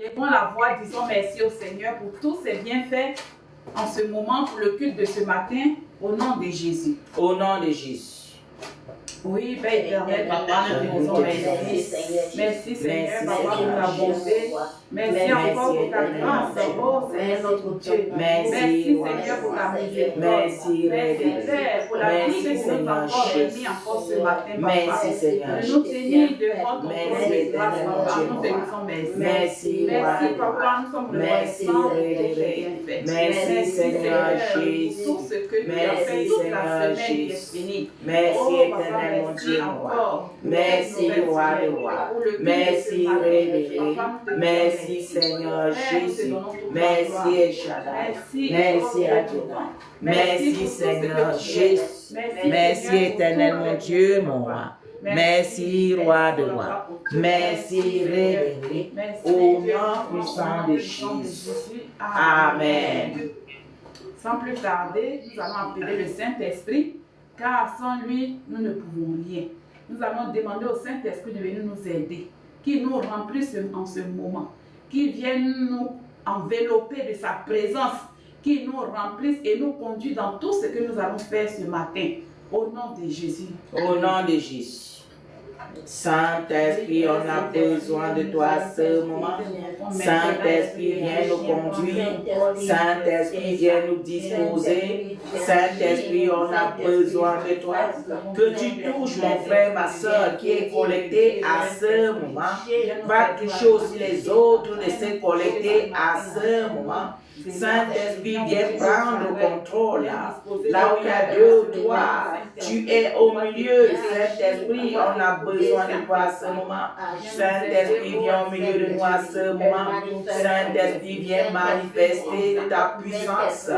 Élevons la voix, disons merci au Seigneur pour tous ses bienfaits en ce moment, pour le culte de ce matin, au nom de Jésus. Au nom de Jésus. Oui, Père éternel, Papa, nous te disons merci. Merci Seigneur, Papa, pour ta bonté. Merci encore pour ta grâce. Oh Seigneur, notre Dieu. Merci Seigneur pour ta miséricorde. Merci Père pour la vie que tu nous as encore remis encore ce matin, Papa. Merci Seigneur. De nous tenir devant ton trône de grâce, Papa. Nous te disons merci. Merci, merci Papa, nous sommes reconnaissants pour tes bienfaits. Merci Seigneur Jésus. Tout ce que tu as fait toute la semaine qui est finie. Merci éternel mon Dieu. Merci roi de roi. Merci révéré. Merci Seigneur Jésus. Merci El Shaddai. Merci Adonai. Merci Seigneur Jésus. Merci éternel mon Dieu, mon roi. Merci roi de roi. Merci révéré. Au nom puissant de Jésus. Amen. Sans plus tarder, nous allons appeler le Saint-Esprit, car sans lui, nous ne pouvons rien. Nous allons demander au Saint-Esprit de venir nous aider, qu'il nous remplisse en ce moment, qu'il vienne nous envelopper de sa présence, qu'il nous remplisse et nous conduise dans tout ce que nous allons faire ce matin. Au nom de Jésus. Au nom de Jésus. Saint-Esprit, on a besoin de toi à ce moment. Saint-Esprit, viens nous conduire. Saint-Esprit, viens nous disposer. Saint-Esprit, on a besoin de toi. Que tu touches mon frère, ma soeur qui est connecté à ce moment. Va toucher aussi les autres de se connecter à ce moment. Saint-Esprit, viens prendre le contrôle là où il y a deux ou trois. Tu es au milieu, Saint-Esprit, on a besoin de toi à ce moment. Saint-Esprit, viens au milieu de nous à ce moment. Saint-Esprit, viens manifester ta puissance.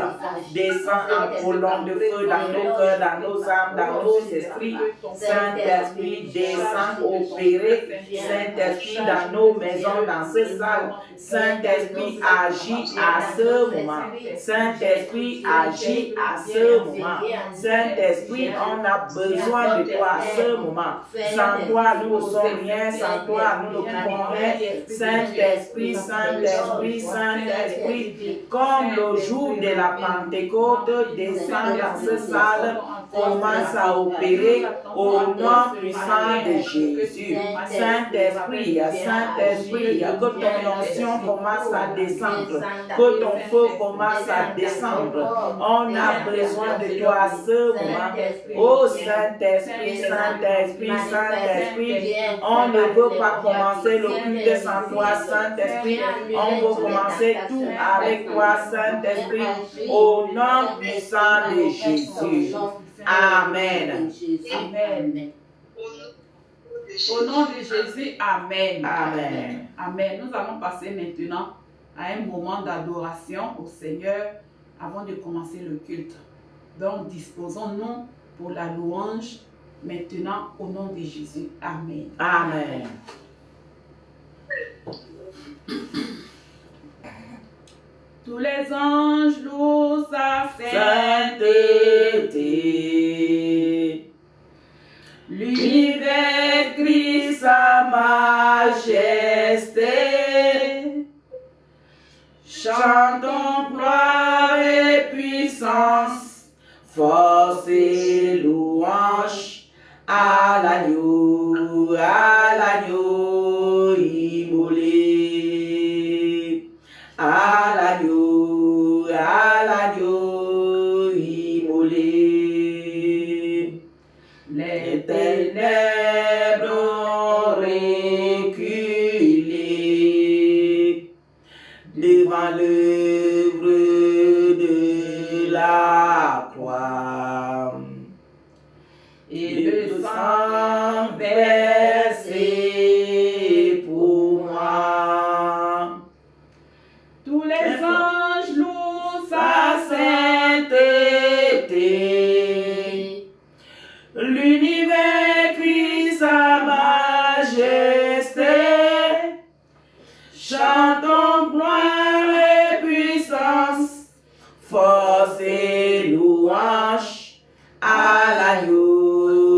Descends en colonne de feu dans nos cœurs, dans nos âmes, dans nos esprits. Saint-Esprit, descends opérer. Saint-Esprit, dans nos maisons, dans ces salles. Saint-Esprit, agis à ce moment. Saint-Esprit, agis à ce moment. Saint-Esprit, on a besoin de toi à ce moment. Sans toi, nous ne sommes rien. Sans toi, nous ne pouvons rien. Saint-Esprit, Saint-Esprit, Saint-Esprit, comme le jour de la Pentecôte, descend dans cette salle, commence à opérer au nom puissant de Jésus. Saint-Esprit, Saint-Esprit, que ton onction commence à descendre, que ton feu commence à descendre. On a besoin de toi à ce moment. Oh Saint-Esprit, Saint-Esprit, Saint-Esprit, on ne veut pas commencer le culte sans toi, Saint-Esprit. On veut commencer tout avec toi, Saint-Esprit, au nom puissant de Jésus. Amen. Amen. Au nom de Jésus, Amen. Amen. Amen. Nous allons passer maintenant à un moment d'adoration au Seigneur avant de commencer le culte. Donc, disposons-nous pour la louange maintenant au nom de Jésus. Amen. Amen. Tous les anges louent sa sainteté. L'univers crie sa majesté. Chantons gloire et puissance, force et louange à l'agneau immolé. À l'agneau immolé. Les ténèbres ont reculé devant l'œuvre de la croix. Et le sang versé pour moi. Tous les anges louent Sa sainteté. L'univers crie sa majesté. Chantons gloire et puissance, force et louange à l'agneau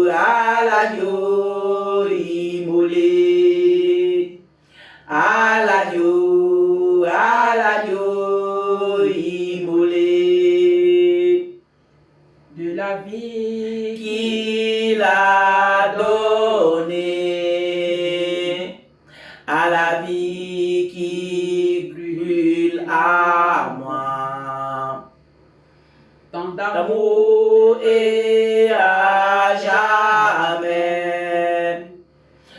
immolé. À l'agneau à l'agneau immolé. De la vie qu'il a donné, à la vie qui brûle à moi. tant D'amour et à jamais,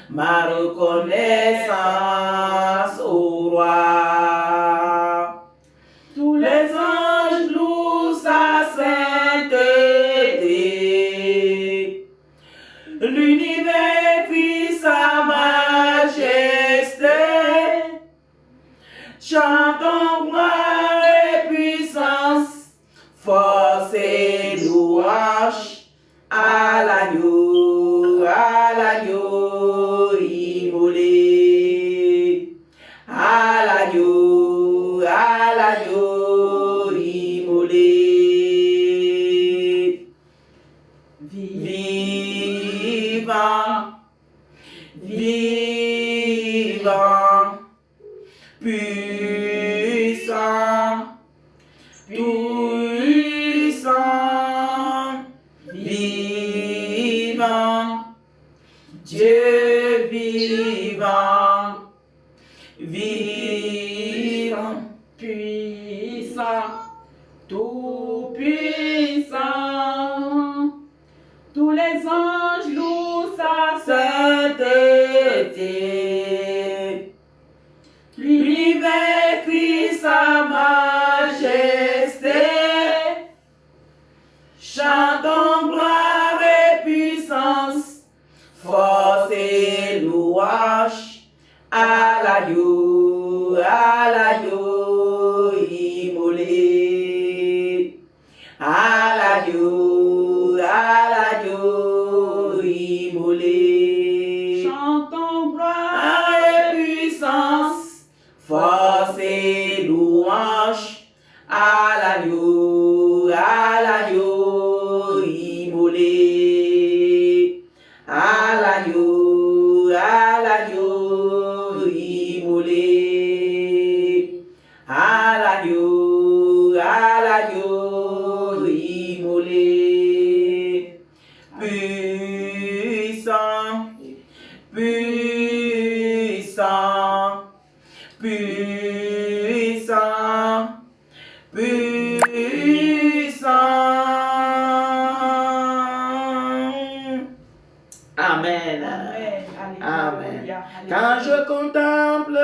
ma reconnaissance au roi. Tous les anges louent sa sainteté, l'univers crie sa majesté, chantons gloire et puissance, force et louange à l'agneau immolé, à l'agneau immolé. Vivant, vivant, puissant, tout-puissant, vivant, Dieu vivant, vivant, puissant, tout puissant. Tous les anges louent sa sainteté, l'univers crie sa majesté, chantons gloire et puissance, force et louange à l'agneau immolé, à l'agneau immolé. chantons gloire Et puissance, force et louange à l'agneau immolé, à l'agneau immolé, à l'agneau immolé. Puissant, puissant, puissant, puissant. Amen. Amen. Quand je contemple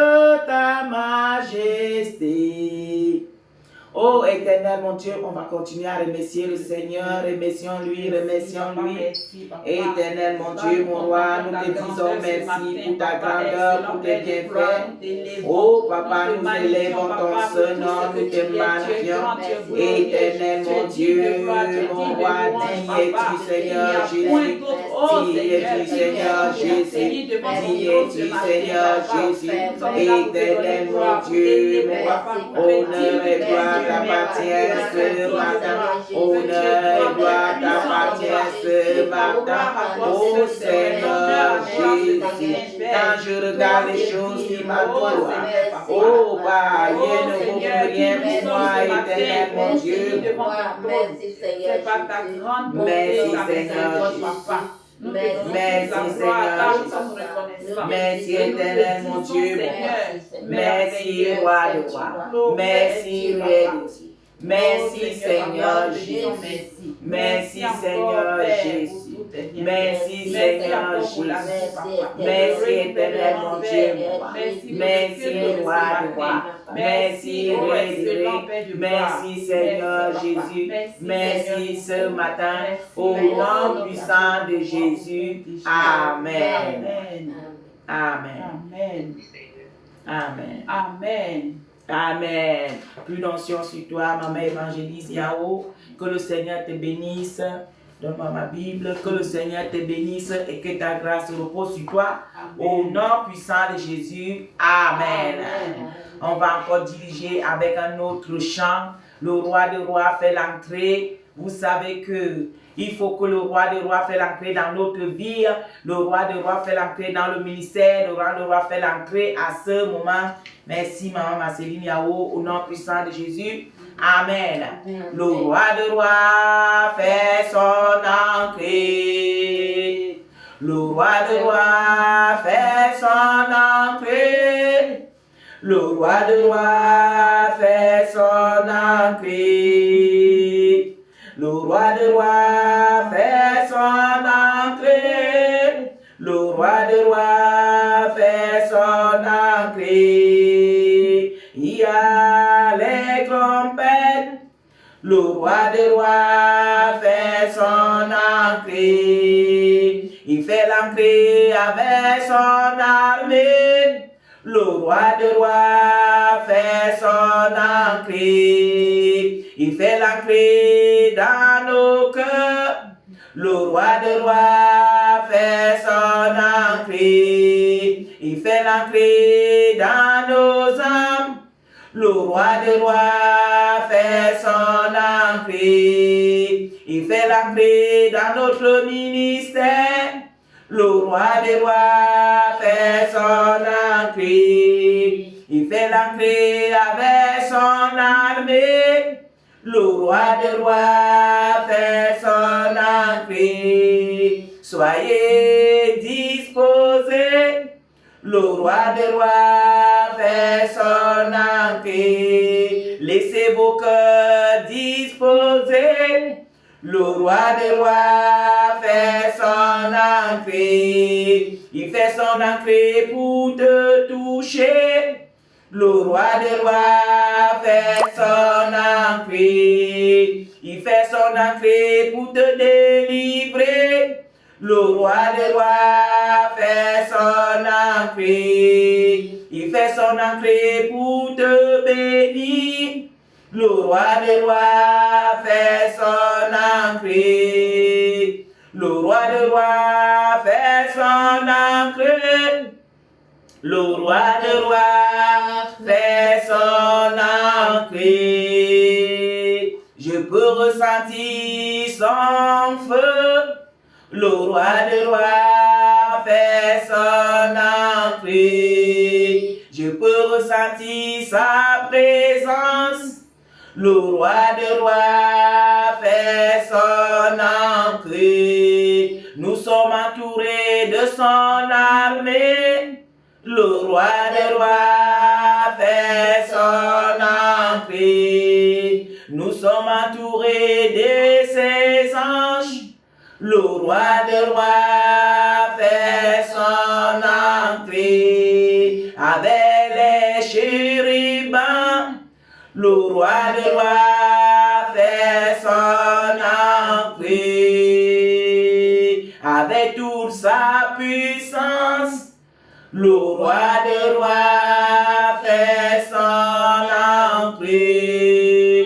ta majesté, ô éternel mon Dieu, on va continuer à remercier le Seigneur, remercions-lui. Éternel mon Dieu, mon roi, nous te disons merci pour ta grandeur, pour tes bienfaits. Oh papa, nous élèvons ton Saint-Nom, nous te magnifions. Éternel mon Dieu, mon roi, digne es-tu Seigneur Jésus, digne es-tu Seigneur Jésus, digne es-tu Seigneur Jésus. Éternel mon Dieu, mon roi, honneur et gloire t'appartient ce matin, honneur et gloire t'appartient ce matin, oh Seigneur Jésus. Quand je regarde les choses qui m'entourent, oh bah, rien ne vaut plus rien pour moi, éternel mon Dieu. Merci Seigneur Jésus. Merci Seigneur Jésus. Merci éternel mon Dieu. Merci roi de roi. Merci Dieu. Merci Seigneur Jésus. Merci Seigneur Jésus. Merci Seigneur Jésus. Merci éternel mon Dieu. Merci roi de roi. Merci merci Seigneur Jésus. Merci ce matin au nom puissant de Jésus. Amen. Amen. Amen. Amen. Amen. Plus d'onction sur toi, maman évangéliste Yao. Que le Seigneur te bénisse. Donne-moi ma Bible. Que le Seigneur te bénisse et que ta grâce repose sur toi. Amen. Au nom puissant de Jésus. Amen. Amen. On va encore diriger avec un autre chant. Le roi des rois fait l'entrée. Vous savez que il faut que le roi des rois fait l'entrée dans notre vie. Le roi des rois fait l'entrée dans le ministère. Le roi des rois fait l'entrée à ce moment. Merci, maman Marceline Yao, au nom puissant de Jésus. Amen. Le roi des rois fait son entrée. Le roi des rois fait son entrée. Le roi des rois fait son entrée. Le roi des rois fait son entrée. Le roi des rois fait son entrée. Il y a les trompettes. Le roi des rois fait son entrée. Il fait l'entrée avec son armée. Le roi des rois fait son entrée. Il fait l'entrée dans nos cœurs. Le roi des rois fait son entrée. Il fait l'entrée dans nos âmes. Le roi des rois fait son entrée. Il fait l'entrée dans notre ministère. Le roi des rois fait son entrée. Il fait l'entrée avec son armée. Le roi des rois fait son entrée. Soyez disposés. Le roi des rois fait son entrée. Laissez vos cœurs disposés. Le roi des rois fait son entrée. Il fait son entrée pour te toucher. Le roi des rois fait son entrée. Il fait son entrée pour te délivrer. Le roi des rois fait son entrée. Il fait son entrée pour te bénir. Le roi des rois fait son entrée. Le roi des rois fait son entrée. Le roi des rois fait son entrée. Je peux ressentir son feu. Le roi des rois fait son entrée. Je peux ressentir sa présence. Le roi des rois fait son entrée. Nous sommes entourés de son armée. Le roi des rois fait son entrée. Nous sommes entourés de ses anges. Le roi des rois fait son entrée. Avec les chérubins. Le roi des rois fait son entrée. Avec toute sa puissance. Le roi des rois fait son entrée.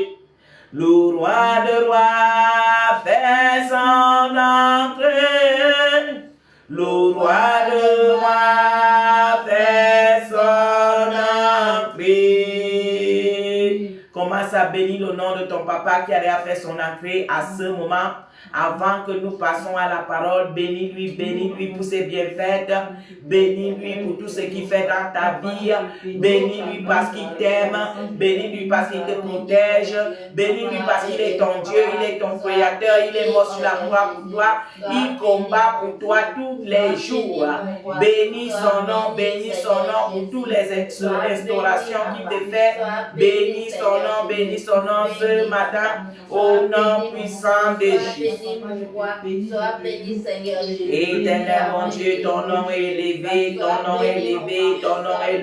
Le roi des rois fait son entrée. Le roi des rois fait son entrée. Commence à bénir le nom de ton papa qui allait faire son entrée à ce moment. Avant que nous passions à la parole, bénis-lui pour ses bienfaits, bénis-lui pour tout ce qu'il fait dans ta vie, bénis-lui parce qu'il t'aime, bénis-lui parce qu'il te protège, bénis-lui parce qu'il est ton Dieu, il est ton créateur, il est mort sur la croix pour toi, il combat pour toi tous les jours. Bénis son nom pour toutes les restaurations qu'il te fait, bénis son nom ce matin, au nom puissant de Jésus. Éternel mon Dieu, ton nom est élevé, ton nom est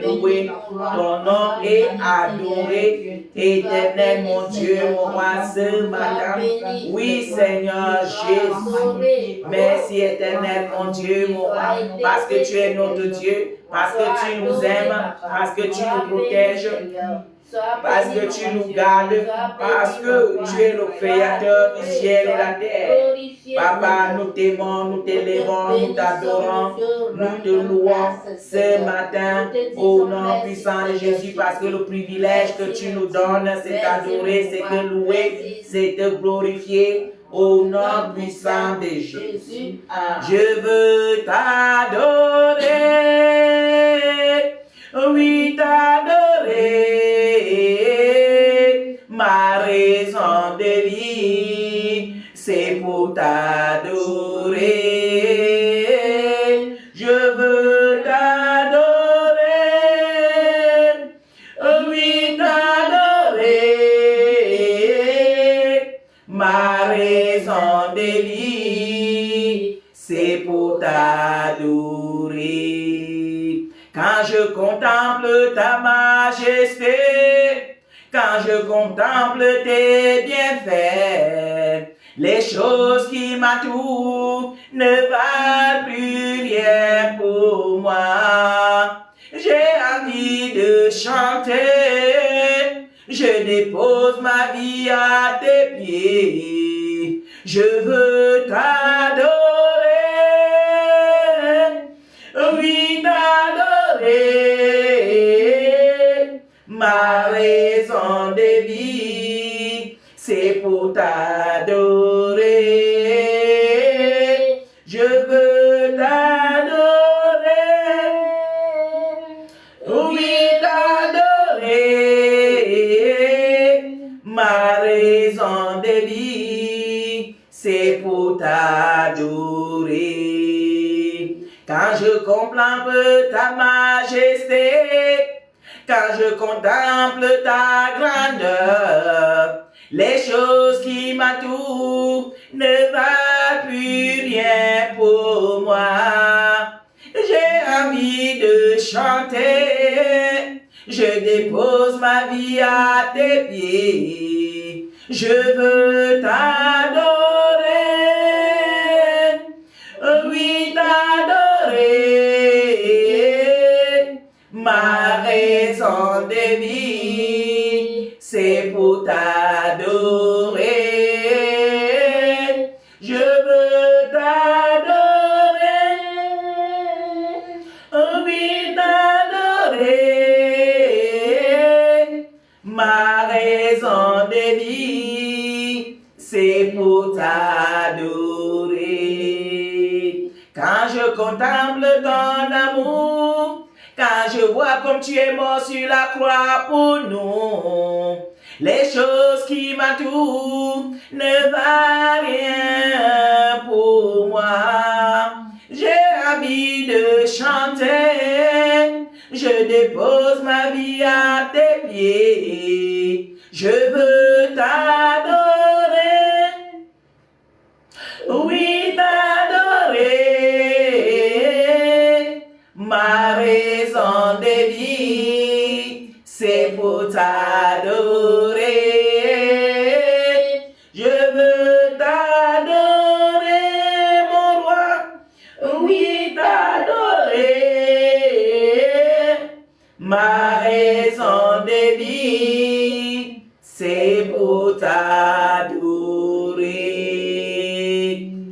loué, ton nom est adoré. Éternel mon Dieu, mon roi, ce matin, oui Seigneur Jésus, merci éternel mon Dieu, mon roi, parce que tu es notre Dieu, parce que tu nous aimes, parce que tu nous protèges. parce que tu nous gardes, parce que tu es le Créateur du ciel et la terre. Papa, nous t'aimons, nous t'élèvons, nous t'adorons, nous te louons ce matin au nom puissant de Jésus, parce que le privilège que tu nous donnes, c'est t'adorer, c'est te louer, c'est te glorifier. Au nom puissant de Jésus, je veux t'adorer, oui t'adorer, ma raison de vie, c'est pour t'adorer, je veux t'adorer, oui t'adorer, ma raison de vie, c'est pour t'adorer. Quand je contemple ta majesté, quand je contemple tes bienfaits, les choses qui m'entourent ne valent plus rien pour moi. J'ai envie de chanter, je dépose ma vie à tes pieds. Je veux t'adorer, oui t'adorer, ma raison de vie, c'est pour t'adorer. Je veux t'adorer, oui t'adorer, ma raison de vie, c'est pour t'adorer. Quand je contemple ta majesté, quand je contemple ta grandeur, les choses qui m'entourent ne valent plus rien pour moi. J'ai envie de chanter, je dépose ma vie à tes pieds. Je veux t'adorer, oui t'adorer, ma raison de vie, c'est pour t'adorer. Je veux t'adorer, oui t'adorer, ma raison de vie, c'est pour t'adorer. Quand je contemple ton amour, quand je vois comme tu es mort sur la croix pour nous, les choses qui m'entourent ne valent rien pour moi. J'ai envie de chanter, je dépose ma vie à tes pieds. Je veux t'adorer, oui t'adorer, ma raison de vie, c'est pour t'adorer. Je veux t'adorer, mon roi, oui t'adorer, ma raison de vie, c'est pour t'adorer.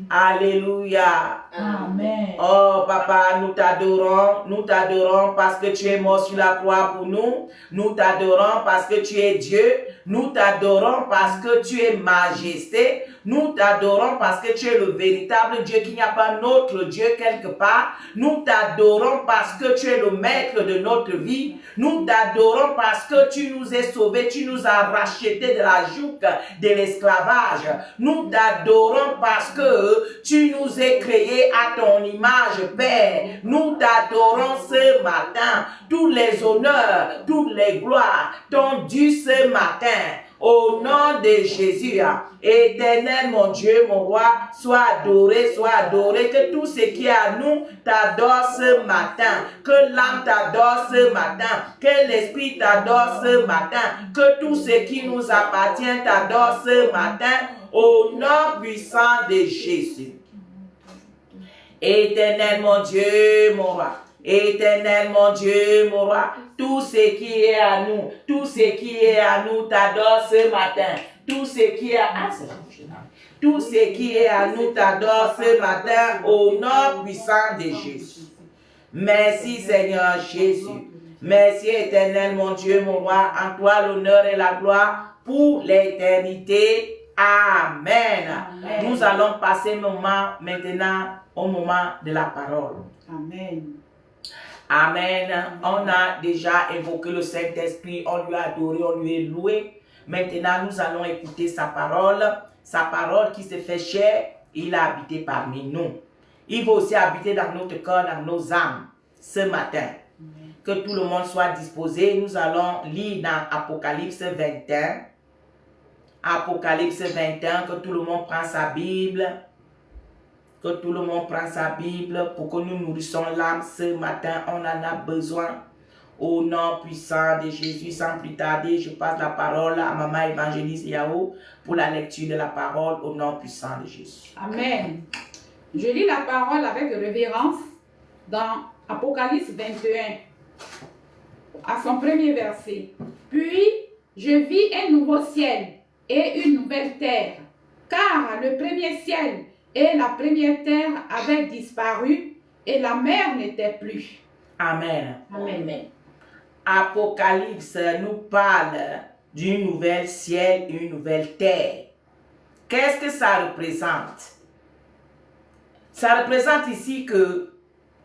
Alléluia. Amen. Oh papa, nous t'adorons parce que tu es mort sur la croix pour nous. Nous t'adorons parce que tu es Dieu. Nous t'adorons parce que tu es majesté. Nous t'adorons parce que tu es le véritable Dieu, qu'il n'y a pas d'autre Dieu quelque part. Nous t'adorons parce que tu es le maître de notre vie. Nous t'adorons parce que tu nous as sauvés, tu nous as rachetés de la joug de l'esclavage. Nous t'adorons parce que tu nous as créés à ton image, Père. Nous t'adorons ce matin. Tous les honneurs, toutes les gloires t'ont dû ce matin. Au nom de Jésus, éternel mon Dieu, mon roi, sois adoré, que tout ce qui est à nous t'adore ce matin, que l'âme t'adore ce matin, que l'esprit t'adore ce matin, que tout ce qui nous appartient t'adore ce matin, au nom puissant de Jésus. Éternel mon Dieu, mon roi, Éternel mon Dieu, mon roi, tout ce qui est à nous, tout ce qui est à nous t'adore ce matin. Tout ce qui est à tout ce qui est à nous t'adore ce matin au nom puissant de Jésus. Merci Seigneur Jésus. Merci Éternel mon Dieu, mon roi, en toi l'honneur et la gloire pour l'éternité. Amen. Amen. Nous allons passer maintenant au moment de la parole. Amen. Amen. On a déjà évoqué le Saint-Esprit, on lui a adoré, on lui a loué. Maintenant, nous allons écouter sa parole qui se fait chair, il a habité parmi nous. Il va aussi habiter dans notre corps, dans nos âmes, ce matin. Amen. Que tout le monde soit disposé. Nous allons lire dans Apocalypse 21. Apocalypse 21, que tout le monde prend sa Bible. Que tout le monde prend sa Bible pour que nous nourrissons l'âme ce matin. On en a besoin. Au nom puissant de Jésus, sans plus tarder, je passe la parole à Maman Évangéliste Yao pour la lecture de la parole au nom puissant de Jésus. Amen. Je lis la parole avec révérence dans Apocalypse 21, à son premier verset. Puis, je vis un nouveau ciel et une nouvelle terre, car le premier ciel et la première terre avaient disparu et la mer n'était plus. Amen. Amen. Apocalypse nous parle d'une nouvelle ciel et une nouvelle terre. Qu'est-ce que ça représente? Ça représente ici que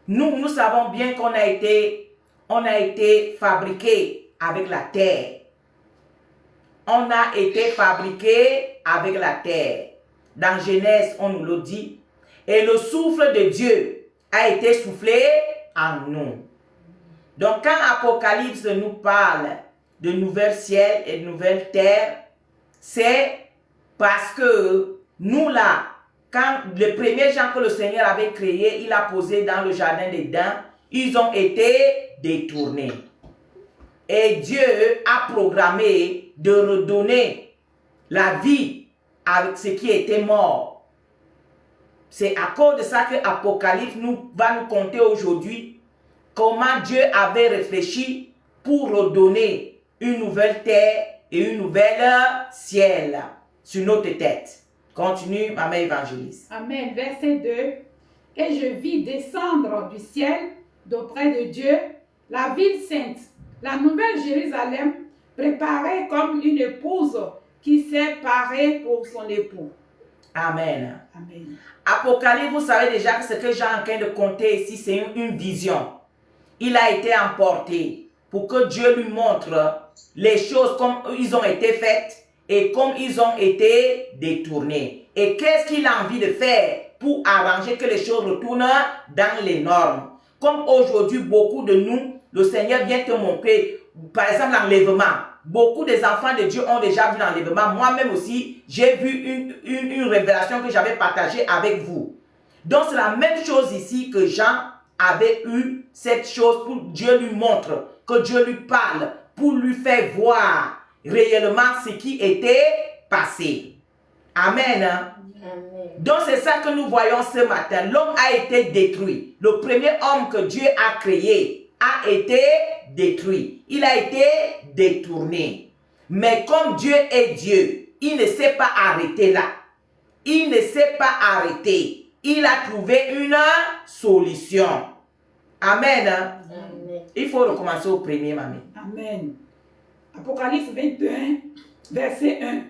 nous savons bien qu'on a été fabriqué avec la terre. On a été fabriqué avec la terre. Dans Genèse, on nous le dit. Et le souffle de Dieu a été soufflé en nous. Donc, quand Apocalypse nous parle de nouvel ciel et de nouvelle terre, c'est parce que nous là, quand les premiers gens que le Seigneur avait créés, il a posé dans le jardin d'Éden, ils ont été détournés. Et Dieu a programmé de redonner la vie avec ce qui était mort. C'est à cause de ça que Apocalypse va nous conter aujourd'hui comment Dieu avait réfléchi pour redonner une nouvelle terre et une nouvelle ciel sur notre tête. Continue, Maman Évangéliste. Amen. Verset 2. Et je vis descendre du ciel d'auprès de Dieu la ville sainte, la nouvelle Jérusalem, préparée comme une épouse qui s'est parée pour son époux. Amen. Amen. Apocalypse, vous savez déjà que ce que Jean est en train de compter ici, c'est une vision. Il a été emporté pour que Dieu lui montre les choses comme ils ont été faites et comme ils ont été détournés. Et qu'est-ce qu'il a envie de faire pour arranger que les choses retournent dans les normes. Comme aujourd'hui, beaucoup de nous, le Seigneur vient te montrer, par exemple, l'enlèvement. Beaucoup des enfants de Dieu ont déjà vu l'enlèvement. Moi-même aussi, j'ai vu une révélation que j'avais partagée avec vous. Donc, c'est la même chose ici que Jean avait eu cette chose pour Dieu lui montre, que Dieu lui parle, pour lui faire voir réellement ce qui était passé. Amen. Amen. Donc c'est ça que nous voyons ce matin. L'homme a été détruit. Le premier homme que Dieu a créé a été détruit. Il a été détourné. Mais comme Dieu est Dieu, il ne s'est pas arrêté là. Il ne s'est pas arrêté. Il a trouvé une solution. Amen. Amen. Il faut recommencer au premier, mamie. Amen. Apocalypse 21, verset 1.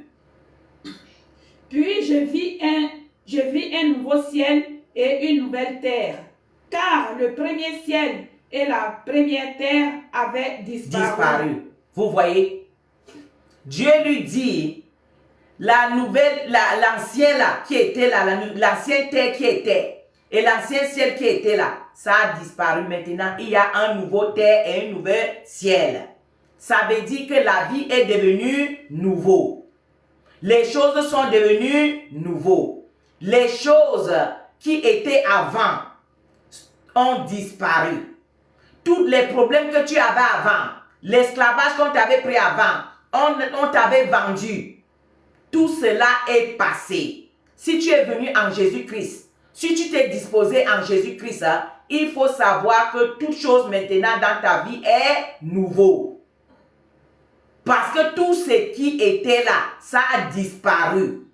Puis je vis un nouveau ciel et une nouvelle terre, car le premier ciel et la première terre avaient disparu. Vous voyez? Dieu lui dit, l'ancien là, qui était là, l'ancienne terre qui était, et l'ancien ciel qui était là, ça a disparu. Maintenant, il y a un nouveau terre et un nouveau ciel. Ça veut dire que la vie est devenue nouveau. Les choses sont devenues nouveaux. Les choses qui étaient avant ont disparu. Tous les problèmes que tu avais avant, l'esclavage qu'on t'avait pris avant, on t'avait vendu. Tout cela est passé. Si tu es venu en Jésus-Christ, si tu t'es disposé en Jésus-Christ, il faut savoir que toute chose maintenant dans ta vie est nouveau. Parce que tout ce qui était là, ça a disparu.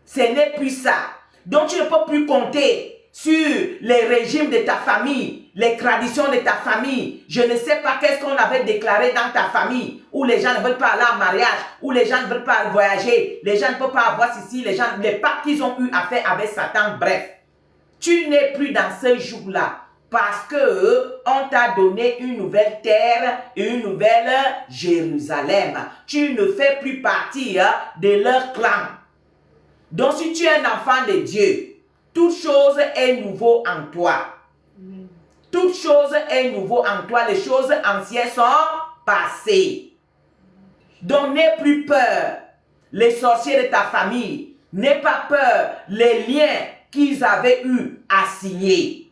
Ce n'est plus ça. Donc tu ne peux plus compter sur les régimes de ta famille, les traditions de ta famille. Je ne sais pas qu'est-ce qu'on avait déclaré dans ta famille, où les gens ne veulent pas aller en mariage, où les gens ne veulent pas voyager, les gens ne peuvent pas avoir ceci, les pactes qu'ils ont eu à faire avec Satan, bref. Tu n'es plus dans ce jour-là parce que on t'a donné une nouvelle terre et une nouvelle Jérusalem. Tu ne fais plus partie de leur clan. Donc si tu es un enfant de Dieu, toute chose est nouveau en toi. Toute chose est nouveau en toi. Les choses anciennes sont passées. Donc n'aie plus peur. Les sorciers de ta famille, n'aie pas peur. Les liens qu'ils avaient eu à signer.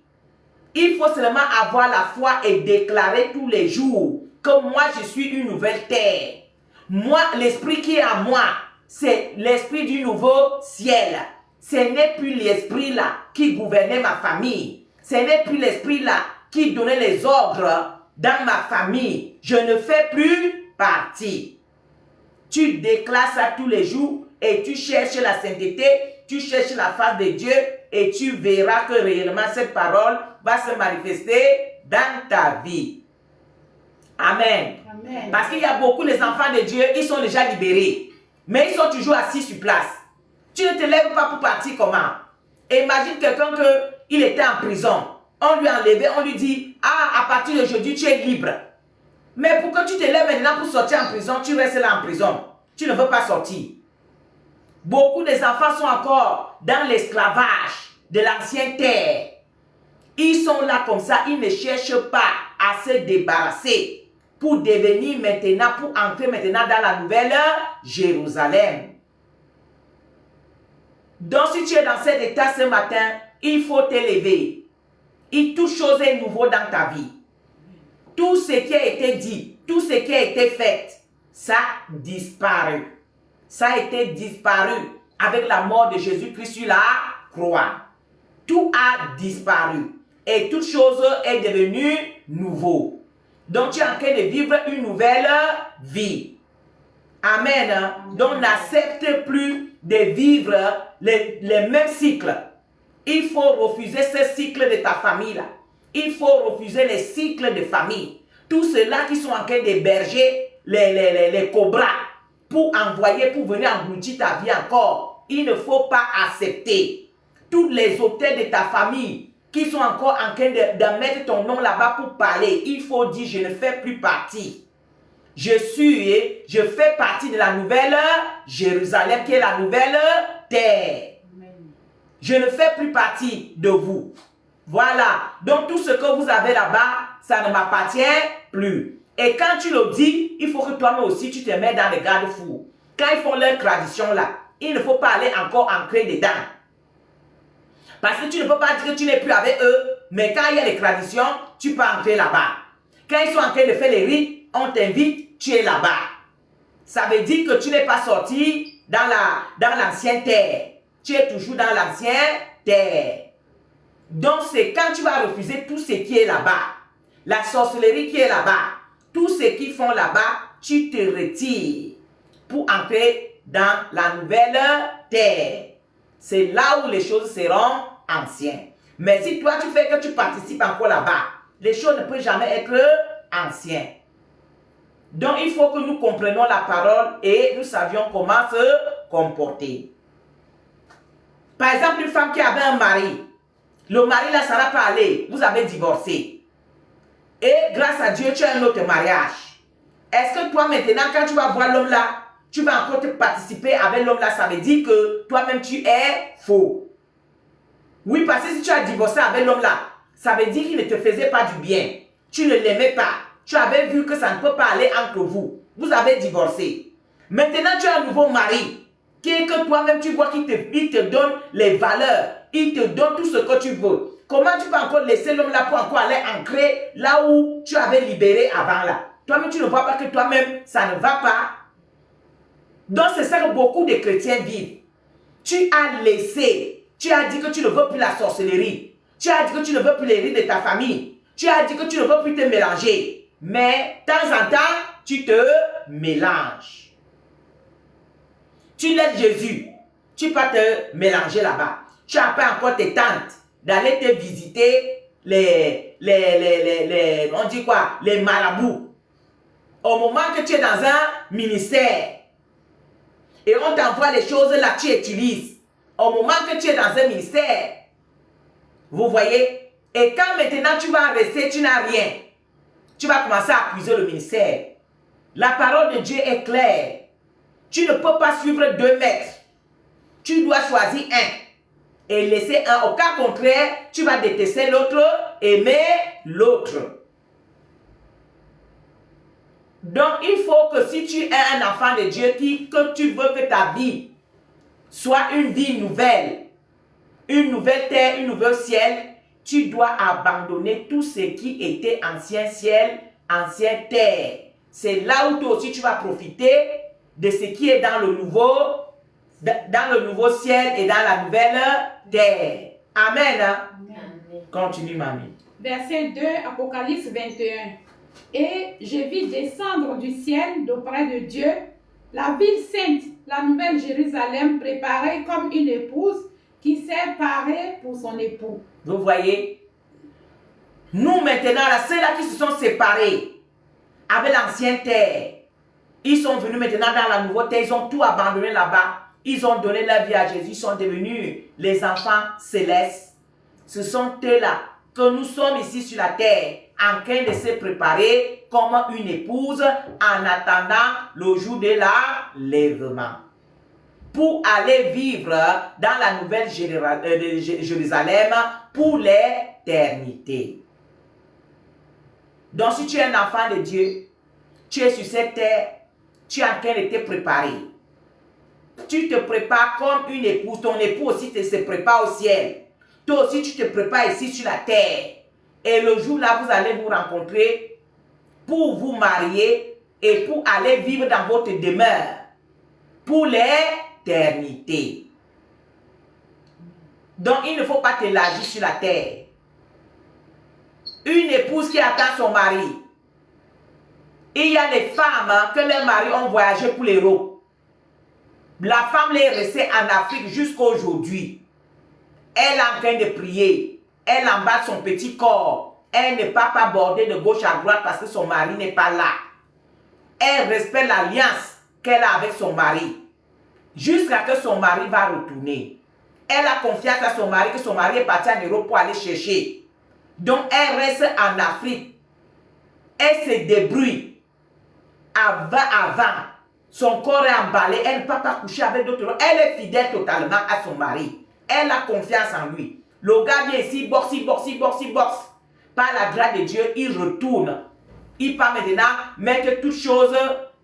Il faut seulement avoir la foi et déclarer tous les jours que moi je suis une nouvelle terre. Moi, l'esprit qui est en moi, c'est l'esprit du nouveau ciel. Ce n'est plus l'esprit là qui gouvernait ma famille. Ce n'est plus l'esprit là qui donnait les ordres dans ma famille. Je ne fais plus partie. Tu déclares ça tous les jours et tu cherches la sainteté, tu cherches la face de Dieu et tu verras que réellement cette parole va se manifester dans ta vie. Amen. Amen. Parce qu'il y a beaucoup les enfants de Dieu, ils sont déjà libérés. Mais ils sont toujours assis sur place. Tu ne te lèves pas pour partir comment? Imagine quelqu'un qu'il était en prison. On lui a enlevé, on lui dit, ah, à partir d'aujourd'hui, tu es libre. Mais pourquoi tu te lèves maintenant pour sortir en prison? Tu restes là en prison. Tu ne veux pas sortir. Beaucoup des enfants sont encore dans l'esclavage de l'ancienne terre. Ils sont là comme ça, ils ne cherchent pas à se débarrasser pour devenir maintenant, pour entrer maintenant dans la nouvelle Jérusalem. Donc si tu es dans cet état ce matin, il faut t'élever. Et toute chose est nouveau dans ta vie. Tout ce qui a été dit, tout ce qui a été fait, ça a disparu. Ça a été disparu avec la mort de Jésus-Christ sur la croix. Tout a disparu. Et toute chose est devenue nouveau. Donc tu es en train de vivre une nouvelle vie. Amen. Donc n'accepte plus de vivre les mêmes cycles. Il faut refuser ce cycle de ta famille là. Il faut refuser les cycles de famille. Tous ceux-là qui sont en train d'héberger les cobras pour envoyer, pour venir engloutir ta vie encore. Il ne faut pas accepter. Tous les hôtels de ta famille qui sont encore en train de mettre ton nom là-bas pour parler. Il faut dire, je ne fais plus partie. Je fais partie de la nouvelle Jérusalem qui est la nouvelle terre. Je ne fais plus partie de vous. Voilà. Donc tout ce que vous avez là-bas, ça ne m'appartient plus. Et quand tu le dis, il faut que toi-même aussi tu te mets dans les garde-fous. Quand ils font leur tradition là, il ne faut pas aller encore ancrer dedans. Parce que tu ne peux pas dire que tu n'es plus avec eux, mais quand il y a les traditions, tu peux entrer là-bas. Quand ils sont en train de faire les rites, on t'invite, tu es là-bas. Ça veut dire que tu n'es pas sorti dans l'ancienne terre. Tu es toujours dans l'ancienne terre. Donc c'est quand tu vas refuser tout ce qui est là-bas, la sorcellerie qui est là-bas, tout ce qu'ils font là-bas, tu te retires pour entrer dans la nouvelle terre. C'est là où les choses seront anciennes. Mais si toi tu fais que tu participes encore là-bas, les choses ne peuvent jamais être anciennes. Donc il faut que nous comprenions la parole et nous savions comment se comporter. Par exemple, une femme qui avait un mari, le mari là, ça n'a pas allé, vous avez divorcé. Et grâce à Dieu, tu as un autre mariage. Est-ce que toi maintenant, quand tu vas voir l'homme là, tu vas encore te participer avec l'homme là, ça veut dire que toi-même tu es faux. Oui, parce que si tu as divorcé avec l'homme là, ça veut dire qu'il ne te faisait pas du bien. Tu ne l'aimais pas. Tu avais vu que ça ne peut pas aller entre vous. Vous avez divorcé. Maintenant, tu as un nouveau mari. Qui est que toi-même tu vois qu'il te donne les valeurs. Il te donne tout ce que tu veux. Comment tu peux encore laisser l'homme là pour encore aller ancrer là où tu avais libéré avant là? Toi-même tu ne vois pas que toi-même ça ne va pas. Donc c'est ça que beaucoup de chrétiens vivent. Tu as laissé, tu as dit que tu ne veux plus la sorcellerie. Tu as dit que tu ne veux plus les rites de ta famille. Tu as dit que tu ne veux plus te mélanger. Mais, de temps en temps, tu te mélanges. Tu laisses Jésus. Tu vas te mélanger là-bas. Tu appelles encore tes tantes d'aller te visiter on dit quoi? Les marabouts. Au moment que tu es dans un ministère et on t'envoie les choses là, tu utilises. Au moment que tu es dans un ministère, vous voyez? Et quand maintenant tu vas rester, tu n'as rien. Tu vas commencer à accuser le ministère. La parole de Dieu est claire. Tu ne peux pas suivre 2 maîtres. Tu dois choisir un et laisser un. Au cas contraire, tu vas détester l'autre, aimer l'autre. Donc, il faut que si tu es un enfant de Dieu, que tu veux que ta vie soit une vie nouvelle, une nouvelle terre, une nouvelle ciel, tu dois abandonner tout ce qui était ancien ciel, ancien terre. C'est là où toi aussi tu vas profiter de ce qui est dans le nouveau ciel et dans la nouvelle terre. Amen. Amen. Continue, mamie. Verset 2, Apocalypse 21. Et je vis descendre du ciel d'auprès de Dieu la ville sainte, la nouvelle Jérusalem, préparée comme une épouse qui s'est parée pour son époux. Vous voyez? Nous maintenant, là, ceux-là qui se sont séparés avec l'ancienne terre, ils sont venus maintenant dans la nouvelle terre, ils ont tout abandonné là-bas. Ils ont donné leur vie à Jésus, ils sont devenus les enfants célestes. Ce sont eux-là que nous sommes ici sur la terre, en train de se préparer comme une épouse en attendant le jour de l'enlèvement. Pour aller vivre dans la nouvelle Jérusalem pour l'éternité. Donc si tu es un enfant de Dieu, tu es sur cette terre, tu es en train de te préparer. Tu te prépares comme une épouse, ton époux aussi se prépare au ciel. Toi aussi tu te prépares ici sur la terre. Et le jour là, vous allez vous rencontrer pour vous marier et pour aller vivre dans votre demeure pour l'éternité. Donc il ne faut pas t'élargir sur la terre. Une épouse qui attend son mari. Il y a des femmes que leurs maris ont voyagé pour l'Europe. La femme est restée en Afrique jusqu'à aujourd'hui. Elle est en train de prier. Elle emballe son petit corps. Elle n'est pas bordée de gauche à droite parce que son mari n'est pas là. Elle respecte l'alliance qu'elle a avec son mari. Jusqu'à ce que son mari va retourner. Elle a confiance à son mari que son mari est parti en Europe pour aller chercher. Donc elle reste en Afrique. Elle se débrouille. Avant. Son corps est emballé. Elle ne peut pas coucher avec d'autres hommes. Elle est fidèle totalement à son mari. Elle a confiance en lui. Le gars vient ici, boxe. Par la grâce de Dieu, il retourne. Il peut maintenant mettre toutes choses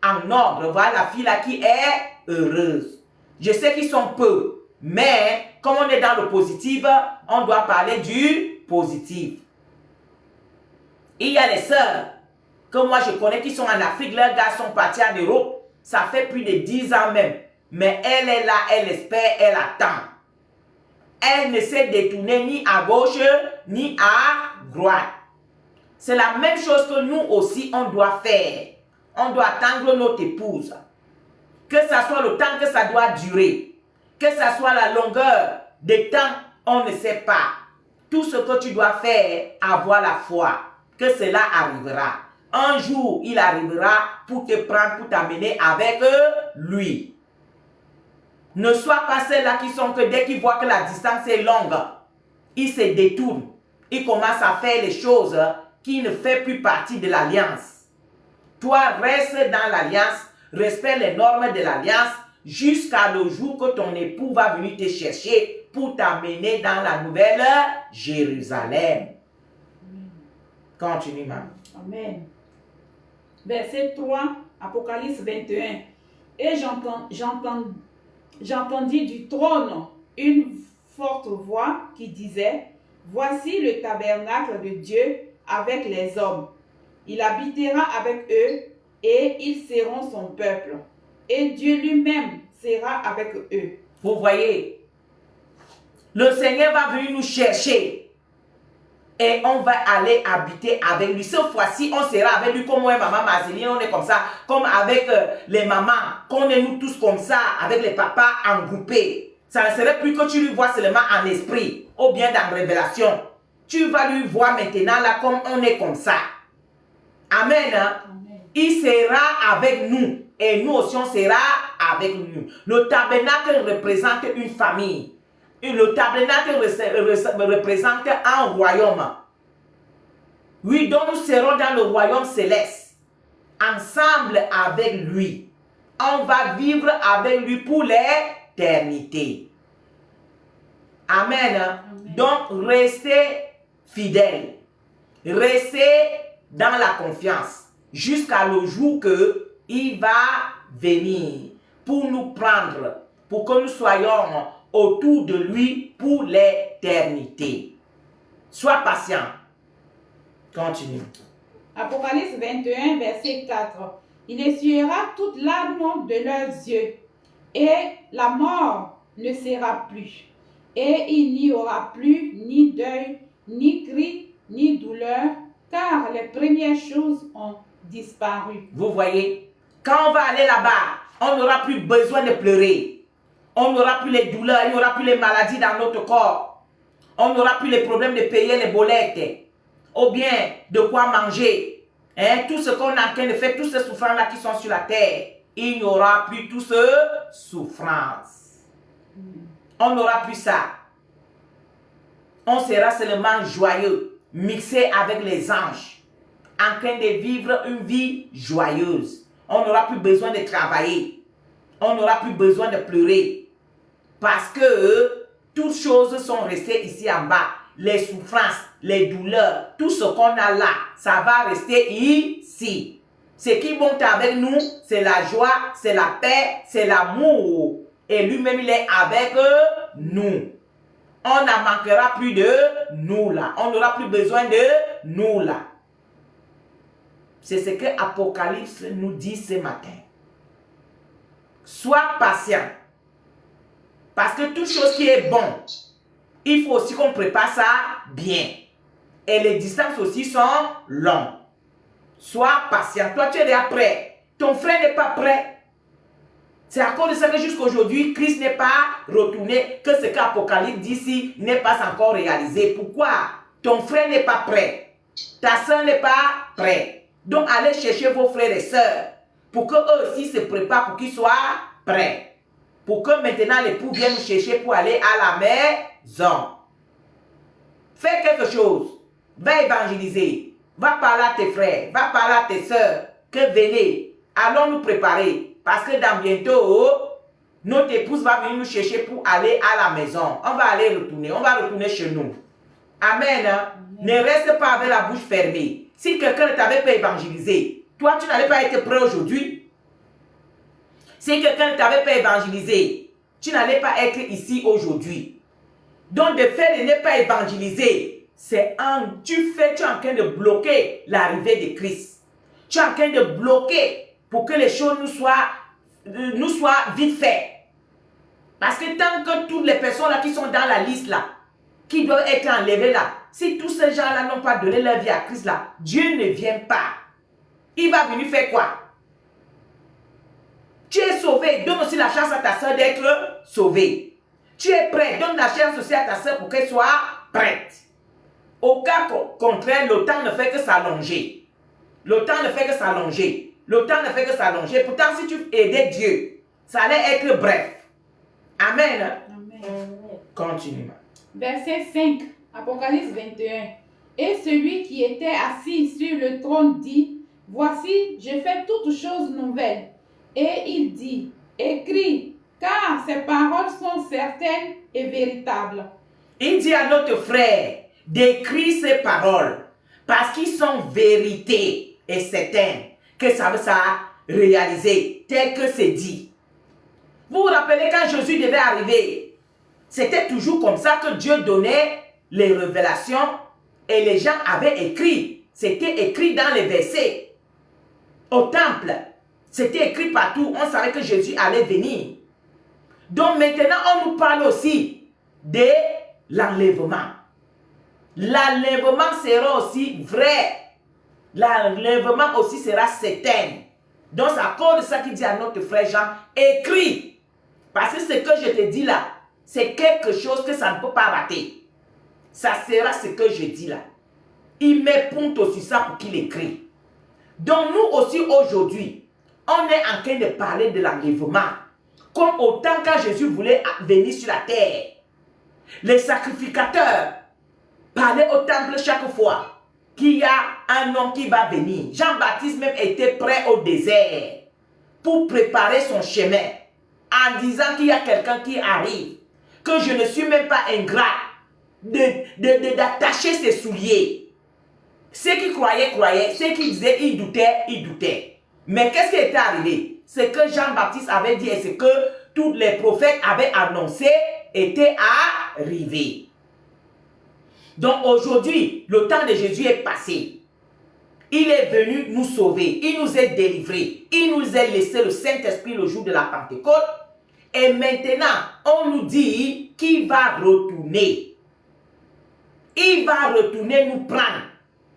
en ordre. Voilà la fille là qui est heureuse. Je sais qu'ils sont peu. Mais, comme on est dans le positif, on doit parler du positif. Il y a les sœurs que moi je connais qui sont en Afrique. Leurs gars sont partis en Europe. Ça fait plus de 10 ans même. Mais elle est là, elle espère, elle attend. Elle ne s'est détournée ni à gauche, ni à droite. C'est la même chose que nous aussi, on doit faire. On doit attendre notre épouse. Que ça soit le temps que ça doit durer. Que ça soit la longueur des temps, on ne sait pas. Tout ce que tu dois faire, avoir la foi. Que cela arrivera. Un jour, il arrivera pour te prendre, pour t'amener avec lui. Ne sois pas ceux-là qui sont que dès qu'ils voient que la distance est longue, ils se détournent. Ils commencent à faire les choses qui ne font plus partie de l'alliance. Toi, reste dans l'alliance, respecte les normes de l'alliance jusqu'à le jour que ton époux va venir te chercher pour t'amener dans la nouvelle Jérusalem. Continue, maman. Amen. Verset 3, Apocalypse 21. Et j'entendis du trône une forte voix qui disait, voici le tabernacle de Dieu avec les hommes. Il habitera avec eux et ils seront son peuple. Et Dieu lui-même sera avec eux. Vous voyez, le Seigneur va venir nous chercher et on va aller habiter avec lui. Cette fois-ci, on sera avec lui comme moi et maman Mazéline, on est comme ça, comme avec les mamans, qu'on est nous tous comme ça, avec les papas engroupés. Ça ne serait plus que tu lui vois seulement en esprit, ou bien dans révélation. Tu vas lui voir maintenant là comme on est comme ça. Amen. Hein? Amen. Il sera avec nous et nous aussi on sera avec nous. Le tabernacle représente une famille. Le tabernacle représente un royaume. Oui, donc nous serons dans le royaume céleste, ensemble avec lui. On va vivre avec lui pour l'éternité. Amen. Amen. Donc, restez fidèles. Restez dans la confiance jusqu'à le jour que il va venir pour nous prendre, pour que nous soyons autour de lui pour l'éternité. Sois patient. Continue. Apocalypse 21, verset 4. Il essuiera toute larme de leurs yeux, et la mort ne sera plus. Et il n'y aura plus ni deuil, ni cri, ni douleur, car les premières choses ont disparu. Vous voyez, quand on va aller là-bas, on n'aura plus besoin de pleurer. On n'aura plus les douleurs, il n'y aura plus les maladies dans notre corps. On n'aura plus les problèmes de payer les bolettes. Ou bien de quoi manger. Hein? Tout ce qu'on est en train de faire, tous ces souffrances-là qui sont sur la terre, il n'y aura plus toutes ces souffrances. On n'aura plus ça. On sera seulement joyeux, mixé avec les anges, en train de vivre une vie joyeuse. On n'aura plus besoin de travailler. On n'aura plus besoin de pleurer. Parce que toutes choses sont restées ici en bas. Les souffrances, les douleurs, tout ce qu'on a là, ça va rester ici. Ce qui monte avec nous, c'est la joie, c'est la paix, c'est l'amour. Et lui-même, il est avec nous. On n'en manquera plus de nous là. On n'aura plus besoin de nous là. C'est ce que Apocalypse nous dit ce matin. Sois patient. Parce que toute chose qui est bonne, il faut aussi qu'on prépare ça bien. Et les distances aussi sont longues. Sois patient. Toi, tu es déjà prêt. Ton frère n'est pas prêt. C'est à cause de ça que jusqu'à aujourd'hui, Christ n'est pas retourné, que ce qu'Apocalypse dit ici n'est pas encore réalisé. Pourquoi? Ton frère n'est pas prêt. Ta soeur n'est pas prête. Donc, allez chercher vos frères et sœurs pour qu'eux aussi se préparent, pour qu'ils soient prêts. Pour que maintenant l'époux vienne nous chercher pour aller à la maison. Fais quelque chose. Va évangéliser. Va parler à tes frères. Va parler à tes sœurs. Que venez. Allons nous préparer. Parce que dans bientôt, notre épouse va venir nous chercher pour aller à la maison. On va aller retourner. On va retourner chez nous. Amen. Amen. Ne reste pas avec la bouche fermée. Si quelqu'un ne t'avait pas évangélisé, toi tu n'allais pas être prêt aujourd'hui. Si quelqu'un ne t'avait pas évangélisé, tu n'allais pas être ici aujourd'hui. Donc, de fait de ne pas évangéliser, c'est tu es en train de bloquer l'arrivée de Christ. Tu es en train de bloquer pour que les choses nous soient vite faites. Parce que tant que toutes les personnes là qui sont dans la liste là, qui doivent être enlevées là, si tous ces gens-là n'ont pas donné leur vie à Christ là, Dieu ne vient pas. Il va venir faire quoi? Tu es sauvé, donne aussi la chance à ta soeur d'être sauvée. Tu es prêt, donne la chance aussi à ta soeur pour qu'elle soit prête. Au cas contraire, le temps ne fait que s'allonger. Le temps ne fait que s'allonger. Le temps ne fait que s'allonger. Pourtant, si tu aidais Dieu, ça allait être bref. Amen. Amen. Continue. Verset 5, Apocalypse 21. Et celui qui était assis sur le trône dit, voici, je fais toutes choses nouvelles. Et il dit, écris, car ces paroles sont certaines et véritables. Il dit à notre frère d'écrire ces paroles parce qu'ils sont vérité et certaines que ça va réaliser tel que c'est dit. Vous vous rappelez quand Jésus devait arriver, c'était toujours comme ça que Dieu donnait les révélations et les gens avaient écrit. C'était écrit dans les versets. Au temple, c'était écrit partout. On savait que Jésus allait venir. Donc maintenant, on nous parle aussi de l'enlèvement. l'enlèvement sera aussi vrai. L'enlèvement aussi sera certain. Donc, c'est à cause de ça qu'il dit à notre frère Jean, écris. Parce que ce que je te dis là, c'est quelque chose que ça ne peut pas rater. Ça sera ce que je dis là. Il met point aussi ça pour qu'il écrit. Donc, nous aussi aujourd'hui, on est en train de parler de l'enlèvement. Comme autant quand Jésus voulait venir sur la terre. Les sacrificateurs parlaient au temple chaque fois qu'il y a un homme qui va venir. Jean-Baptiste même était prêt au désert pour préparer son chemin en disant qu'il y a quelqu'un qui arrive, que je ne suis même pas ingrat d'attacher ses souliers. Ceux qui croyaient, croyaient. Ceux qui disaient, ils doutaient. Mais qu'est-ce qui était arrivé? Ce que Jean-Baptiste avait dit et ce que tous les prophètes avaient annoncé était arrivé. Donc aujourd'hui, le temps de Jésus est passé. Il est venu nous sauver. Il nous est délivrés. Il nous a laissé le Saint-Esprit le jour de la Pentecôte. Et maintenant, on nous dit qu'il va retourner. Il va retourner nous prendre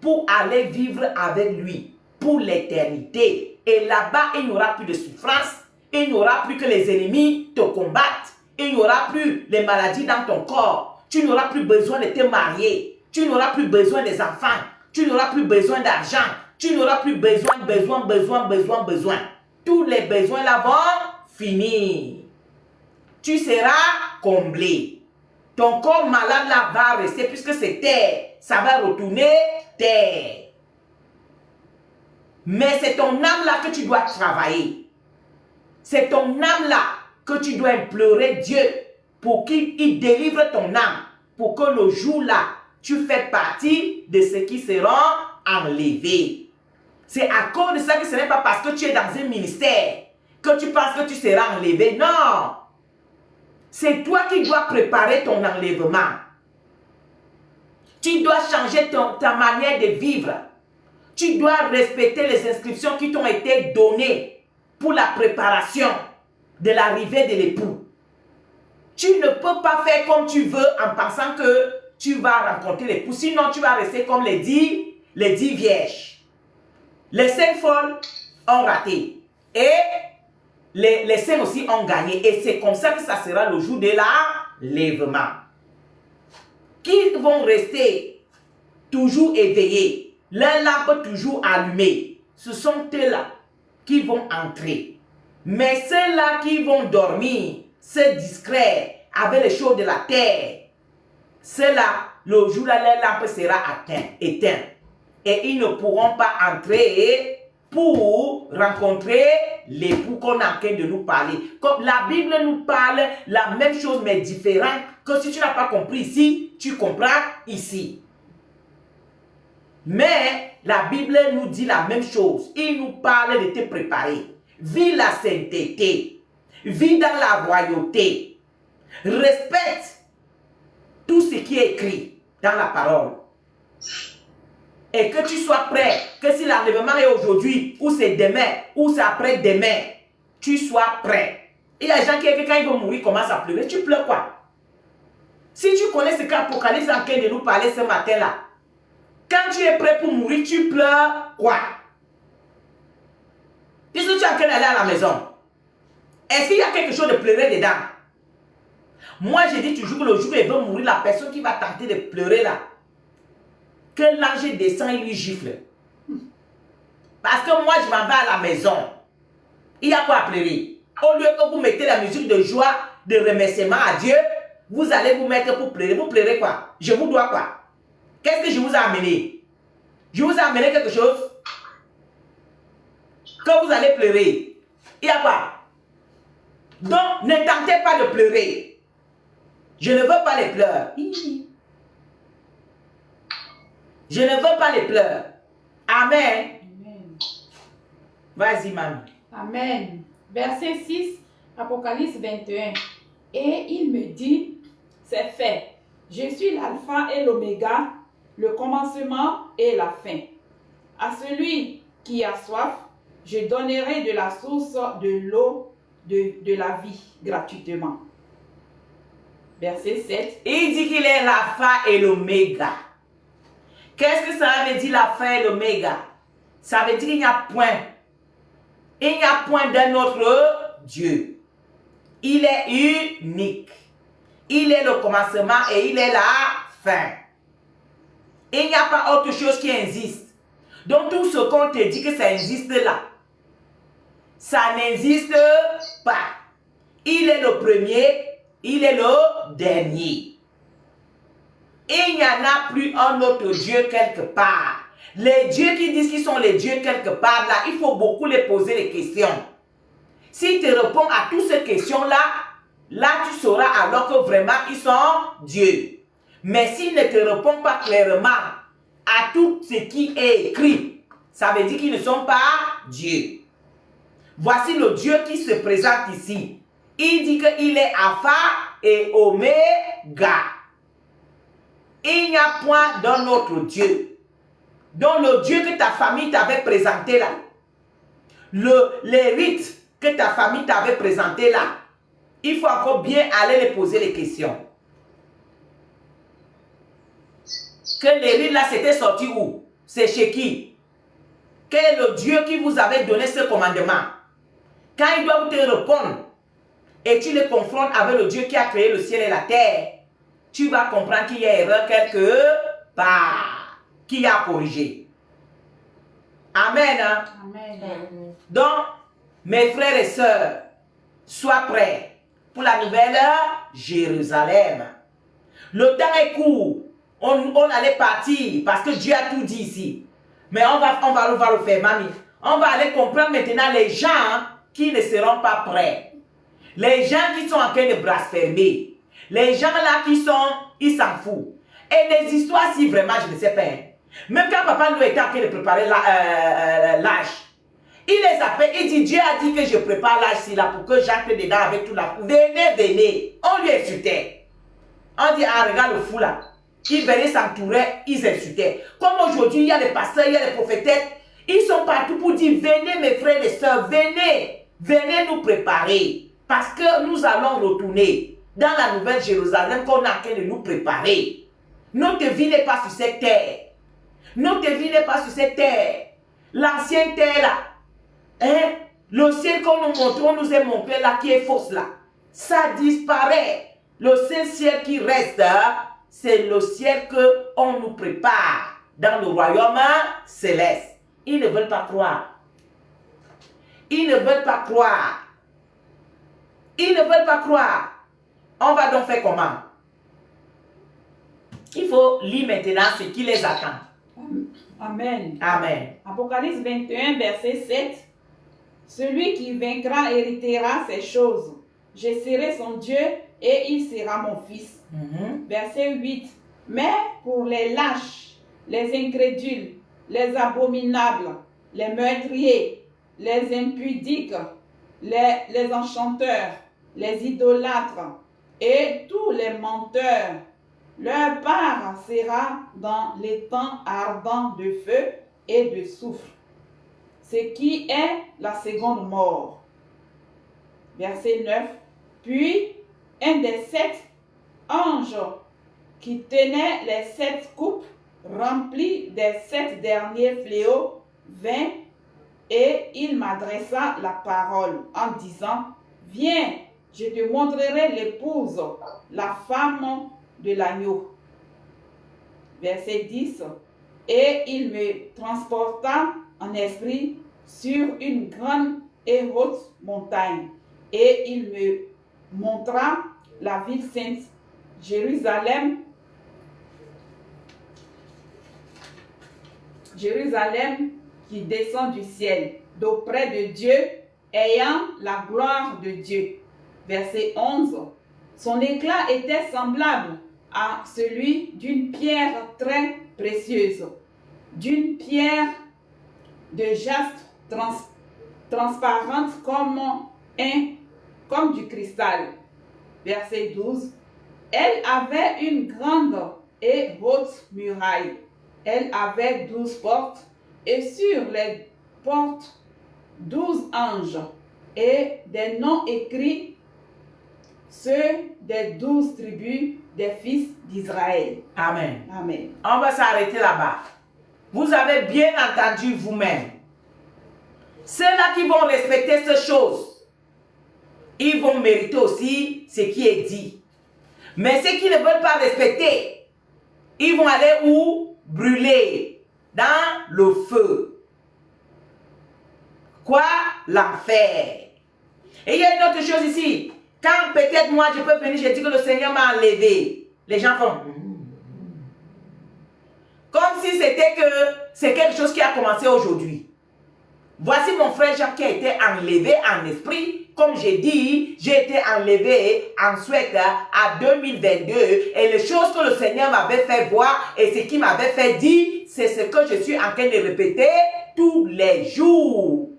pour aller vivre avec lui pour l'éternité. Et là-bas, il n'y aura plus de souffrance. Il n'y aura plus que les ennemis te combattent. Il n'y aura plus les maladies dans ton corps. Tu n'auras plus besoin de te marier. Tu n'auras plus besoin des enfants. Tu n'auras plus besoin d'argent. Tu n'auras plus besoin. Tous les besoins là vont finir. Tu seras comblé. Ton corps malade là va rester puisque c'est terre. Ça va retourner terre. Mais c'est ton âme là que tu dois travailler. C'est ton âme là que tu dois implorer Dieu pour qu'il délivre ton âme. Pour que le jour là, tu fais partie de ceux qui seront enlevés. C'est à cause de ça que ce n'est pas parce que tu es dans un ministère que tu penses que tu seras enlevé. Non. C'est toi qui dois préparer ton enlèvement. Tu dois changer ta manière de vivre. Tu dois respecter les instructions qui t'ont été données pour la préparation de l'arrivée de l'époux. Tu ne peux pas faire comme tu veux en pensant que tu vas rencontrer l'époux. Sinon, tu vas rester comme les dix vierges. Les 5 folles ont raté. Et les 5 aussi ont gagné. Et c'est comme ça que ça sera le jour de l'enlèvement. Qui vont rester toujours éveillés, leur lampe toujours allumée. Ce sont eux-là qui vont entrer. Mais ceux-là qui vont dormir, c'est discret, avec les choses de la terre, ceux-là, le jour-là, leur lampe sera éteinte. Et ils ne pourront pas entrer pour rencontrer l'époux qu'on est en train de nous parler. Comme la Bible nous parle la même chose mais différente, que si tu n'as pas compris ici, tu comprends ici. Mais la Bible nous dit la même chose. Il nous parle de te préparer. Vis la sainteté. Vis dans la royauté. Respecte tout ce qui est écrit dans la parole. Et que tu sois prêt, que si l'enlèvement est aujourd'hui, ou c'est demain, ou c'est après-demain, tu sois prêt. Il y a des gens qui, quand ils vont mourir, commencent à pleurer. Tu pleures quoi? Si tu connais ce qu'Apocalypse est en train de nous parler ce matin-là, quand tu es prêt pour mourir, tu pleures quoi? Puisque tu es en train d'aller à la maison, est-ce qu'il y a quelque chose de pleurer dedans? Moi, je dis toujours que le jour où il va mourir, la personne qui va tenter de pleurer là, que l'ange descend et lui gifle. Parce que moi, je m'en vais à la maison. Il y a quoi à pleurer? Au lieu que vous mettez la musique de joie, de remerciement à Dieu, vous allez vous mettre pour pleurer. Vous pleurez quoi? Je vous dois quoi? Qu'est-ce que je vous ai amené? Je vous ai amené quelque chose que vous allez pleurer. Il y a quoi? Donc, ne tentez pas de pleurer. Je ne veux pas les pleurs. Je ne veux pas les pleurs. Amen. Amen. Vas-y, maman. Amen. Verset 6, Apocalypse 21. Et il me dit, c'est fait. Je suis l'alpha et l'oméga, le commencement et la fin. À celui qui a soif, je donnerai de la source de l'eau de la vie gratuitement. Verset 7. Il dit qu'il est l'alpha et l'oméga. Qu'est-ce que ça veut dire l'alpha et l'oméga? Ça veut dire qu'il n'y a point. Il n'y a point d'un autre Dieu. Il est unique. Il est le commencement et il est la fin. Il n'y a pas autre chose qui existe. Donc tout ce qu'on te dit que ça existe là, ça n'existe pas. Il est le premier, il est le dernier. Il n'y en a plus un autre Dieu quelque part. Les dieux qui disent qu'ils sont les dieux quelque part, là, il faut beaucoup les poser les questions. S'ils te répondent à toutes ces questions-là, là, tu sauras alors que vraiment, ils sont dieux. Mais s'ils ne te répondent pas clairement à tout ce qui est écrit, ça veut dire qu'ils ne sont pas dieux. Voici le Dieu qui se présente ici. Il dit qu'il est Alpha et Oméga. Il n'y a point d'un autre Dieu. Donc le Dieu que ta famille t'avait présenté là, les rites que ta famille t'avait présenté là, il faut encore bien aller les poser les questions. Que les rites là, c'était sorti où? C'est chez qui? Quel est le Dieu qui vous avait donné ce commandement? Quand ils doivent te répondre et tu les confrontes avec le Dieu qui a créé le ciel et la terre, tu vas comprendre qu'il y a erreur quelque part, qui a corrigé. Amen. Hein? Amen. Donc, mes frères et sœurs, sois prêts pour la nouvelle Jérusalem. Le temps est court. On allait partir parce que Dieu a tout dit ici. Mais on va le faire, mamie. On va aller comprendre maintenant les gens qui ne seront pas prêts. Les gens qui sont en train de blasphémer. Les gens là ils s'en foutent. Et les histoires, si vraiment, je ne sais pas. Hein. Même quand papa nous était en train de préparer l'âge, il les appelle, il dit, Dieu a dit que je prépare l'âge ici là pour que j'entre dedans avec tout la... Venez, venez. On lui insultait. On dit, ah, regarde le fou là. Ils venaient s'entourer, ils insultaient. Comme aujourd'hui, il y a les pasteurs, il y a les prophétesses. Ils sont partout pour dire, venez mes frères et sœurs, venez. Venez nous préparer. Parce que nous allons retourner dans la nouvelle Jérusalem qu'on a en train de nous préparer. Notre vie n'est pas sur cette terre. Notre vie n'est pas sur cette terre. L'ancienne terre là, hein? Le ciel qu'on nous montre, on nous a montré là, qui est fausse là, ça disparaît. Le seul ciel qui reste, c'est le ciel qu'on nous prépare dans le royaume céleste. Ils ne veulent pas croire. Ils ne veulent pas croire. Ils ne veulent pas croire. On va donc faire comment? Il faut lire maintenant ce qui les attend. Amen. Amen. Apocalypse 21, verset 7. Celui qui vaincra héritera ces choses. Je serai son Dieu et il sera mon fils. Verset 8. Mais pour les lâches, les incrédules, les abominables, les meurtriers, les impudiques, les enchanteurs, les idolâtres et tous les menteurs, leur part sera dans l'étang ardent de feu et de soufre, ce qui est la seconde mort. Verset 9. Puis un des 7 anges qui tenait les 7 coupes remplies des 7 derniers fléaux vint et il m'adressa la parole en disant, viens, je te montrerai l'épouse, la femme de l'agneau. Verset 10. Et il me transporta en esprit sur une grande et haute montagne. Et il me montra la ville sainte, Jérusalem, qui descend du ciel, d'auprès de Dieu, ayant la gloire de Dieu. Verset 11. Son éclat était semblable à celui d'une pierre très précieuse, d'une pierre de jaspe transparente comme du cristal. Verset 12. Elle avait une grande et haute muraille. Elle avait 12 portes et sur les portes 12 anges et des noms écrits ceux des 12 tribus des fils d'Israël. Amen. Amen. On va s'arrêter là-bas. Vous avez bien entendu vous-même. Ceux-là qui vont respecter ces choses, ils vont mériter aussi ce qui est dit. Mais ceux qui ne veulent pas respecter, ils vont aller où? Brûler dans le feu. Quoi? L'enfer. Et il y a une autre chose ici. Quand peut-être moi je peux venir, je dis que le Seigneur m'a enlevé. Les gens font. Comme si c'était que c'est quelque chose qui a commencé aujourd'hui. Voici mon frère Jean qui a été enlevé en esprit. Comme j'ai dit, j'ai été enlevé en Suède à 2022. Et les choses que le Seigneur m'avait fait voir et ce qu'il m'avait fait dire, c'est ce que je suis en train de répéter tous les jours.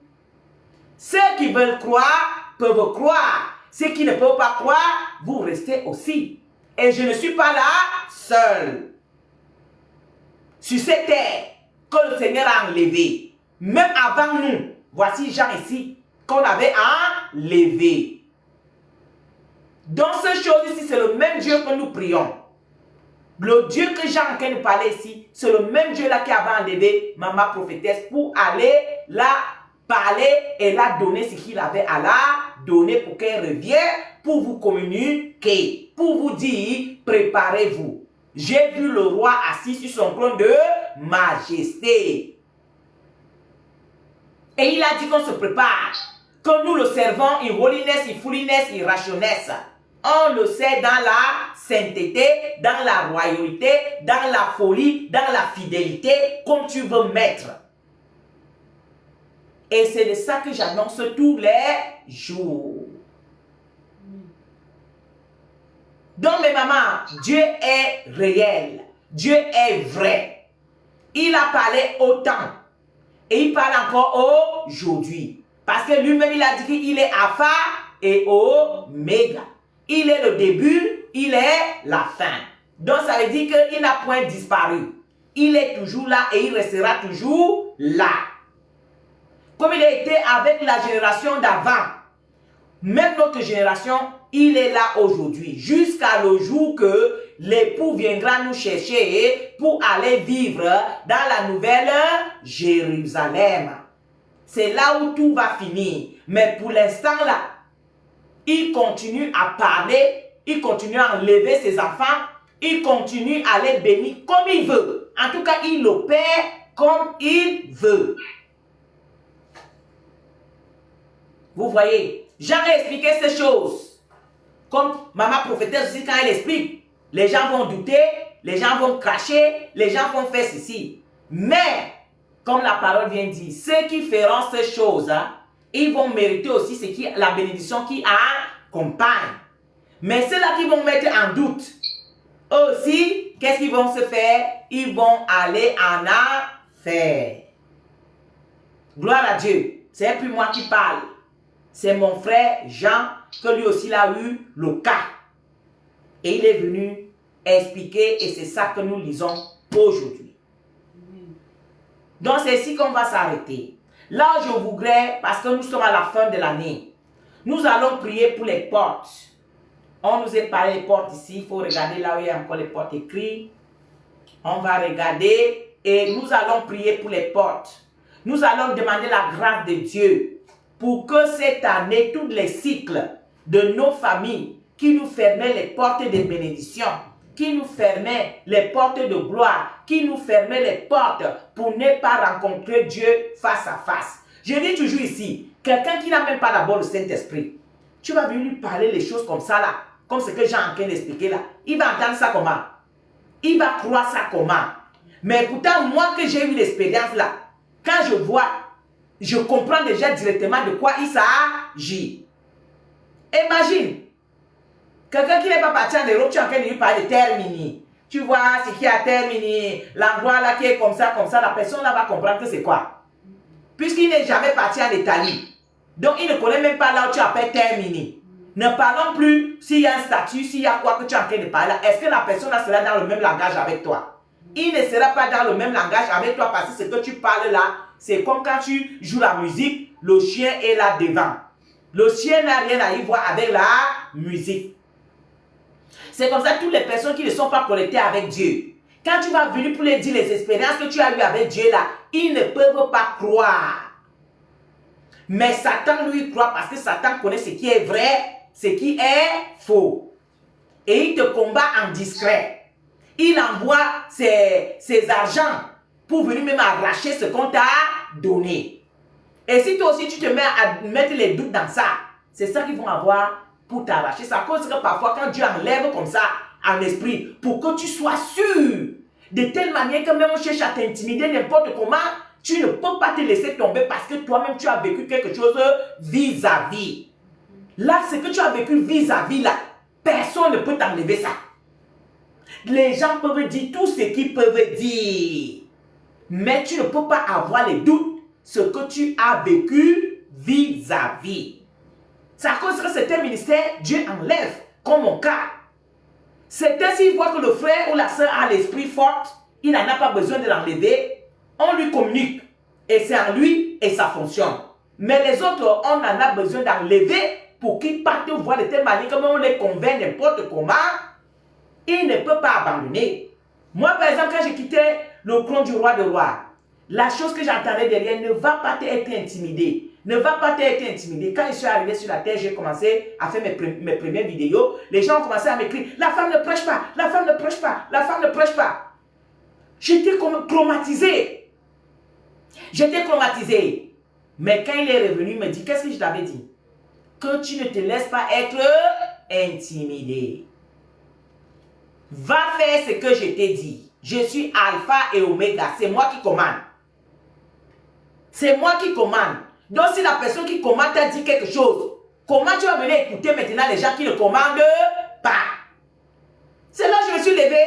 Ceux qui veulent croire peuvent croire. Ceux qui ne peuvent pas croire, vous restez aussi. Et je ne suis pas là seul. Sur cette terre que le Seigneur a enlevé. Même avant nous, voici Jean ici, qu'on avait enlevé. Dans ces choses ici, c'est le même Dieu que nous prions. Le Dieu que Jean est en train de parler ici, c'est le même Dieu là qui avait enlevé maman prophétesse pour aller là parler et la donner ce qu'il avait à la donner pour qu'elle revienne, pour vous communiquer, pour vous dire, préparez-vous. J'ai vu le roi assis sur son trône de majesté. Et il a dit qu'on se prépare, que nous le servons in holiness, in fullness, in righteousness. On le sait dans la sainteté, dans la royauté, dans la folie, dans la fidélité, comme tu veux mettre. Et c'est de ça que j'annonce tous les jours. Donc mes mamans, Dieu est réel. Dieu est vrai. Il a parlé autant. Et il parle encore aujourd'hui. Parce que lui-même, il a dit qu'il est Alpha et Oméga. Il est le début, il est la fin. Donc ça veut dire qu'il n'a point disparu. Il est toujours là et il restera toujours là. Comme il a été avec la génération d'avant. Même notre génération, il est là aujourd'hui. Jusqu'à le jour que l'époux viendra nous chercher pour aller vivre dans la nouvelle Jérusalem. C'est là où tout va finir. Mais pour l'instant là, il continue à parler, il continue à enlever ses enfants, il continue à les bénir comme il veut. En tout cas, il opère comme il veut. Vous voyez, Jean a expliqué ces choses. Comme maman prophétesse aussi, quand elle explique, les gens vont douter, les gens vont cracher, les gens vont faire ceci. Mais, comme la parole vient dire, ceux qui feront ces choses, ils vont mériter aussi ce qui, la bénédiction qui accompagne. Mais ceux-là qui vont mettre en doute, eux aussi, qu'est-ce qu'ils vont se faire? Ils vont aller en enfer. Gloire à Dieu. C'est plus moi qui parle. C'est mon frère Jean, que lui aussi il a eu le cas. Et il est venu expliquer, et c'est ça que nous lisons aujourd'hui. Donc c'est ici qu'on va s'arrêter. Là je voudrais, parce que nous sommes à la fin de l'année, nous allons prier pour les portes. On nous a parlé des portes ici, il faut regarder là où il y a encore les portes écrites. On va regarder et nous allons prier pour les portes. Nous allons demander la grâce de Dieu pour que cette année, tous les cycles de nos familles qui nous fermaient les portes de bénédiction, qui nous fermaient les portes de gloire, qui nous fermaient les portes pour ne pas rencontrer Dieu face à face. Je dis toujours ici, quelqu'un qui n'a même pas d'abord le Saint-Esprit, tu vas venir lui parler les choses comme ça là, comme ce que Jean est en train d'expliquer là. Il va entendre ça comment? Il va croire ça comment? Mais pourtant, moi que j'ai eu l'expérience là, quand je vois, je comprends déjà directement de quoi il s'agit. Imagine, quelqu'un qui n'est pas parti en Europe, tu es en train de lui parler de termini. Tu vois ce qui a terminé, l'endroit là qui est comme ça, la personne là va comprendre que c'est quoi. Puisqu'il n'est jamais parti en Italie. Donc il ne connaît même pas là où tu appelles termini. Ne parlons plus s'il y a un statut, s'il y a quoi que tu es en train de parler. Est-ce que la personne là sera dans le même langage avec toi? Il ne sera pas dans le même langage avec toi parce que ce que tu parles là, c'est comme quand tu joues la musique, le chien est là devant. Le chien n'a rien à y voir avec la musique. C'est comme ça toutes les personnes qui ne sont pas connectées avec Dieu. Quand tu vas venir pour leur dire les expériences que tu as eues avec Dieu là, ils ne peuvent pas croire. Mais Satan lui croit parce que Satan connaît ce qui est vrai, ce qui est faux. Et il te combat en discret. Il envoie ses argents pour venir même arracher ce qu'on t'a donné. Et si toi aussi tu te mets à mettre les doutes dans ça, c'est ça qu'ils vont avoir pour t'arracher. Ça cause que parfois quand Dieu enlève comme ça en esprit, pour que tu sois sûr, de telle manière que même on cherche à t'intimider n'importe comment, tu ne peux pas te laisser tomber parce que toi-même tu as vécu quelque chose vis-à-vis. Là, ce que tu as vécu vis-à-vis là, personne ne peut t'enlever ça. Les gens peuvent dire tout ce qu'ils peuvent dire, mais tu ne peux pas avoir les doutes, ce que tu as vécu vis-à-vis. C'est à cause que c'est un ministère, Dieu enlève, comme mon cas. Certains, s'ils voient que le frère ou la soeur a l'esprit fort, il n'en a pas besoin de l'enlever, on lui communique. Et c'est en lui et ça fonctionne. Mais les autres, on en a besoin d'enlever pour qu'ils partent voir de telle manière, comme on les convainc n'importe comment, ils ne peuvent pas abandonner. Moi, par exemple, quand j'ai quitté le trône du roi de roi, la chose que j'entendais derrière ne va pas être intimidé. Ne va pas être intimidé. Quand je suis arrivé sur la terre, j'ai commencé à faire mes premières vidéos. Les gens ont commencé à m'écrire, la femme ne prêche pas, la femme ne prêche pas, la femme ne prêche pas. J'étais traumatisé. J'étais traumatisé. Mais quand il est revenu, il me dit, qu'est-ce que je t'avais dit? Que tu ne te laisses pas être intimidé. Va faire ce que je t'ai dit. Je suis alpha et oméga. C'est moi qui commande. C'est moi qui commande. Donc si la personne qui commande t'a dit quelque chose, comment tu vas venir écouter maintenant les gens qui ne commandent pas? C'est là que je me suis levé.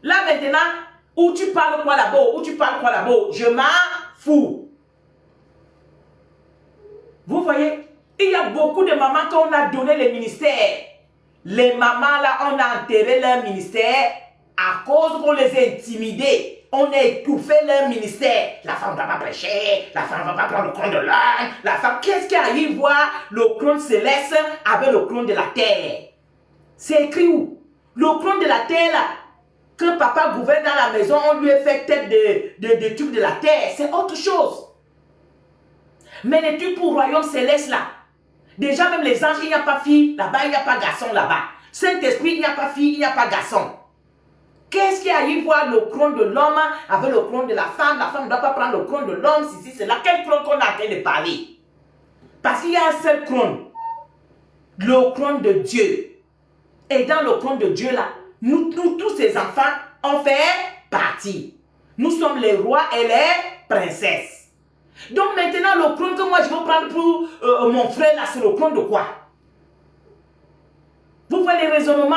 Là maintenant, où tu parles quoi là-bas, où tu parles quoi là-bas, je m'en fous. Vous voyez, il y a beaucoup de mamans qu'on a donné le ministère. Les mamans là, on a enterré leur ministère à cause qu'on les a intimidés. On a étouffé leur ministère. La femme ne va pas prêcher, la femme ne va pas prendre le trône de l'homme. La femme, qu'est-ce qui arrive voir le trône céleste avec le trône de la terre? C'est écrit où? Le trône de la terre là, que papa gouverne dans la maison, on lui a fait tête de trucs de la terre. C'est autre chose. Mais les trucs pour le royaume céleste là, déjà même les anges, il n'y a pas fille là-bas, il n'y a pas garçon là-bas. Saint-Esprit, il n'y a pas fille, il n'y a pas garçon. Qu'est-ce qui arrive voir le trône de l'homme avec le trône de la femme? La femme ne doit pas prendre le trône de l'homme, si c'est là. Quel trône qu'on est en train de parler? Parce qu'il y a un seul trône. Le trône de Dieu. Et dans le trône de Dieu là, nous tous ces enfants, on fait partie. Nous sommes les rois et les princesses. Donc maintenant, le trône que moi je veux prendre pour mon frère là, c'est le trône de quoi? Vous voyez les raisonnements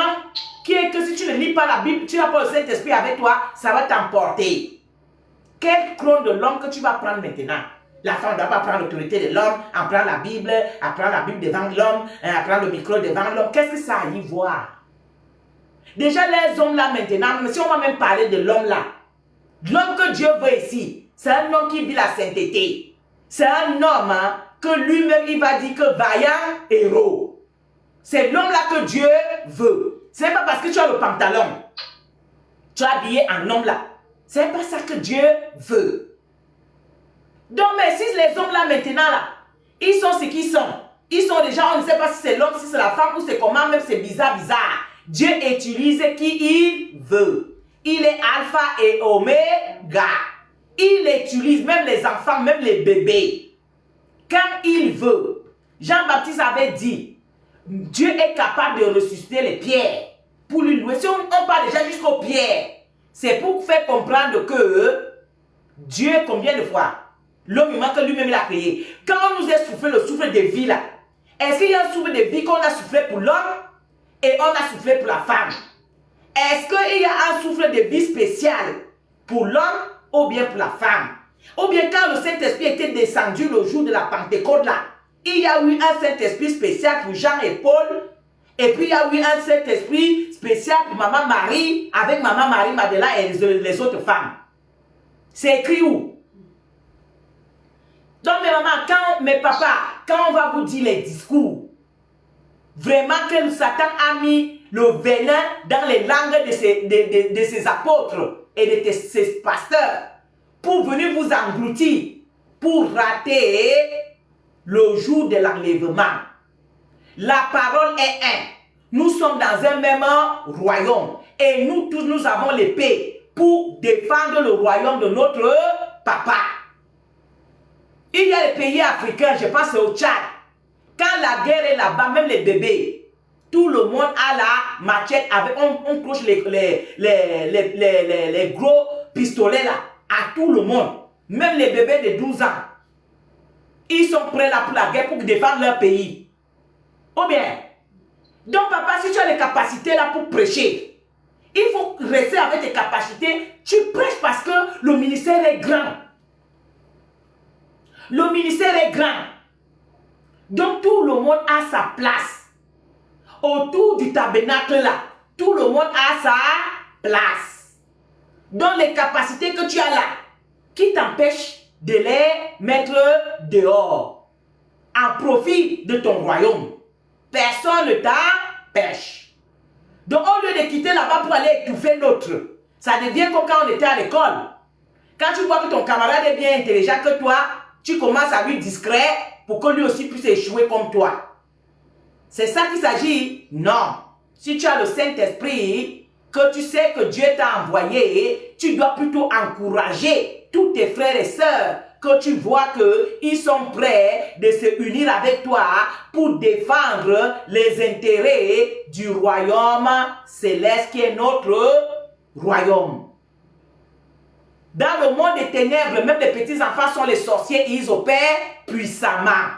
qui est que si tu ne lis pas la Bible, tu n'as pas le Saint-Esprit avec toi, ça va t'emporter. Quel trône de l'homme que tu vas prendre maintenant? La femme ne doit pas prendre l'autorité de l'homme, en prendre la Bible devant l'homme, en prendre le micro devant l'homme. Qu'est-ce que ça arrive voir? Déjà les hommes là maintenant, si on va même parler de l'homme là, l'homme que Dieu veut ici, c'est un homme qui vit la sainteté. C'est un homme hein, que lui-même il va dire que vaillant héros. C'est l'homme là que Dieu veut. Ce n'est pas parce que tu as le pantalon, tu es habillé en homme là. Ce n'est pas ça que Dieu veut. Donc, mais si les hommes là maintenant là, ils sont ce qu'ils sont. Ils sont déjà, on ne sait pas si c'est l'homme, si c'est la femme ou c'est comment, même c'est bizarre. Dieu utilise qui il veut. Il est alpha et oméga. Il utilise même les enfants, même les bébés. Quand il veut. Jean-Baptiste avait dit, Dieu est capable de ressusciter les pierres pour lui louer. Si on parle déjà jusqu'aux pierres, c'est pour faire comprendre que Dieu, combien de fois, l'homme humain que lui-même il a créé, quand on nous a soufflé le souffle de vie là, est-ce qu'il y a un souffle de vie qu'on a soufflé pour l'homme et on a soufflé pour la femme? Est-ce qu'il y a un souffle de vie spécial pour l'homme ou bien pour la femme? Ou bien quand le Saint-Esprit était descendu le jour de la Pentecôte là, il y a eu un Saint-Esprit spécial pour Jean et Paul. Et puis il y a eu un Saint-Esprit spécial pour Maman Marie, avec Maman Marie Madeleine et les autres femmes. C'est écrit où? Donc mes mamans, mes papas, quand on va vous dire les discours, vraiment que Satan a mis le venin dans les langues de ses apôtres et de ses pasteurs pour venir vous engloutir, pour rater le jour de l'enlèvement. La parole est un. Nous sommes dans un même royaume et nous tous, nous avons l'épée pour défendre le royaume de notre papa. Il y a les pays africains, je pense au Tchad. Quand la guerre est là-bas, même les bébés, tout le monde a la machette avec, on cloche les gros pistolets là, à tout le monde. Même les bébés de 12 ans. Ils sont prêts là pour la guerre pour défendre leur pays. Ou bien, donc papa, si tu as les capacités là pour prêcher, il faut rester avec tes capacités. Tu prêches parce que le ministère est grand. Le ministère est grand. Donc tout le monde a sa place. Autour du tabernacle là, tout le monde a sa place. Donc les capacités que tu as là, qui t'empêchent de les mettre dehors, en profit de ton royaume. Personne ne t'empêche. Donc au lieu de quitter là-bas pour aller étouffer l'autre, ça devient comme quand on était à l'école. Quand tu vois que ton camarade est bien intelligent que toi, tu commences à lui discret pour que lui aussi puisse échouer comme toi. C'est ça qu'il s'agit? Non. Si tu as le Saint-Esprit, que tu sais que Dieu t'a envoyé, tu dois plutôt encourager tous tes frères et sœurs que tu vois qu'ils sont prêts de se unir avec toi pour défendre les intérêts du royaume céleste qui est notre royaume. Dans le monde des ténèbres, même les petits-enfants sont les sorciers et ils opèrent puissamment.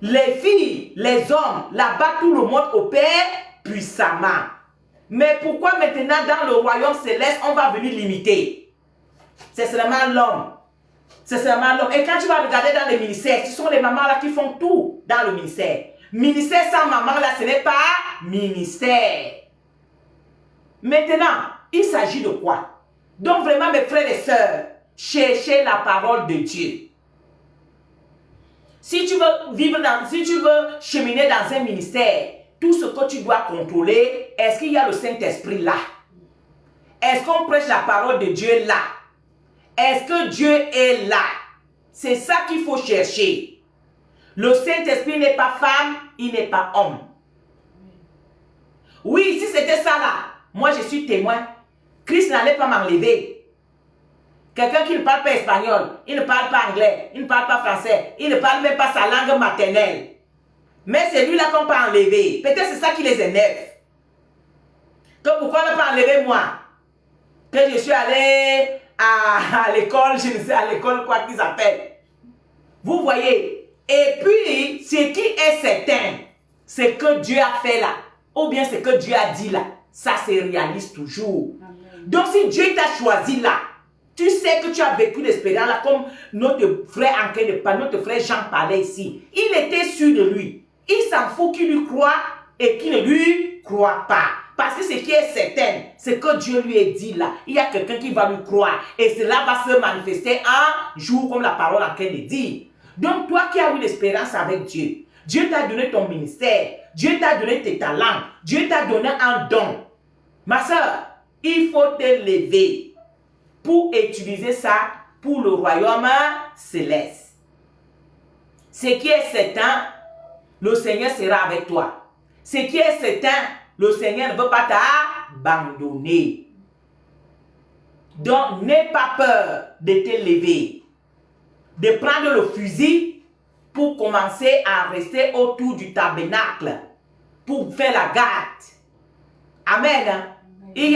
Les filles, les hommes, là-bas, tout le monde opère puissamment. Mais pourquoi maintenant dans le royaume céleste, on va venir limiter? C'est seulement l'homme. C'est seulement l'homme. Et quand tu vas regarder dans les ministères, ce sont les mamans là qui font tout dans le ministère. Ministère sans maman là, ce n'est pas ministère. Maintenant, il s'agit de quoi? Donc vraiment mes frères et sœurs, cherchez la parole de Dieu. Si tu veux cheminer dans un ministère, tout ce que tu dois contrôler, est-ce qu'il y a le Saint-Esprit là? Est-ce qu'on prêche la parole de Dieu là? Est-ce que Dieu est là? C'est ça qu'il faut chercher. Le Saint-Esprit n'est pas femme, il n'est pas homme. Oui, si c'était ça là, moi je suis témoin. Christ n'allait pas m'enlever. Quelqu'un qui ne parle pas espagnol, il ne parle pas anglais, il ne parle pas français, il ne parle même pas sa langue maternelle. Mais c'est lui là qu'on peut enlever. Peut-être c'est ça qui les énerve. Donc pourquoi ne pas enlever moi? Que je suis allé à l'école, je ne sais à l'école quoi qu'ils appellent. Vous voyez. Et puis, ce qui est certain, c'est que Dieu a fait là. Ou bien ce que Dieu a dit là. Ça se réalise toujours. Amen. Donc si Dieu t'a choisi là, tu sais que tu as vécu l'expérience là, comme notre frère notre frère Jean parlait ici. Il était sûr de lui. Il s'en fout qu'il lui croit et qu'il ne lui croit pas. Parce que ce qui est certain, c'est que Dieu lui a dit là, il y a quelqu'un qui va lui croire. Et cela va se manifester un jour comme la parole en train de dire. Donc toi qui as eu l'expérience avec Dieu, Dieu t'a donné ton ministère, Dieu t'a donné tes talents, Dieu t'a donné un don. Ma soeur, il faut te lever pour utiliser ça pour le royaume céleste. Ce qui est certain, le Seigneur sera avec toi. Ce qui est certain, le Seigneur ne veut pas t'abandonner. Donc, n'aie pas peur de te lever, de prendre le fusil pour commencer à rester autour du tabernacle, pour faire la garde. Amen. Il y a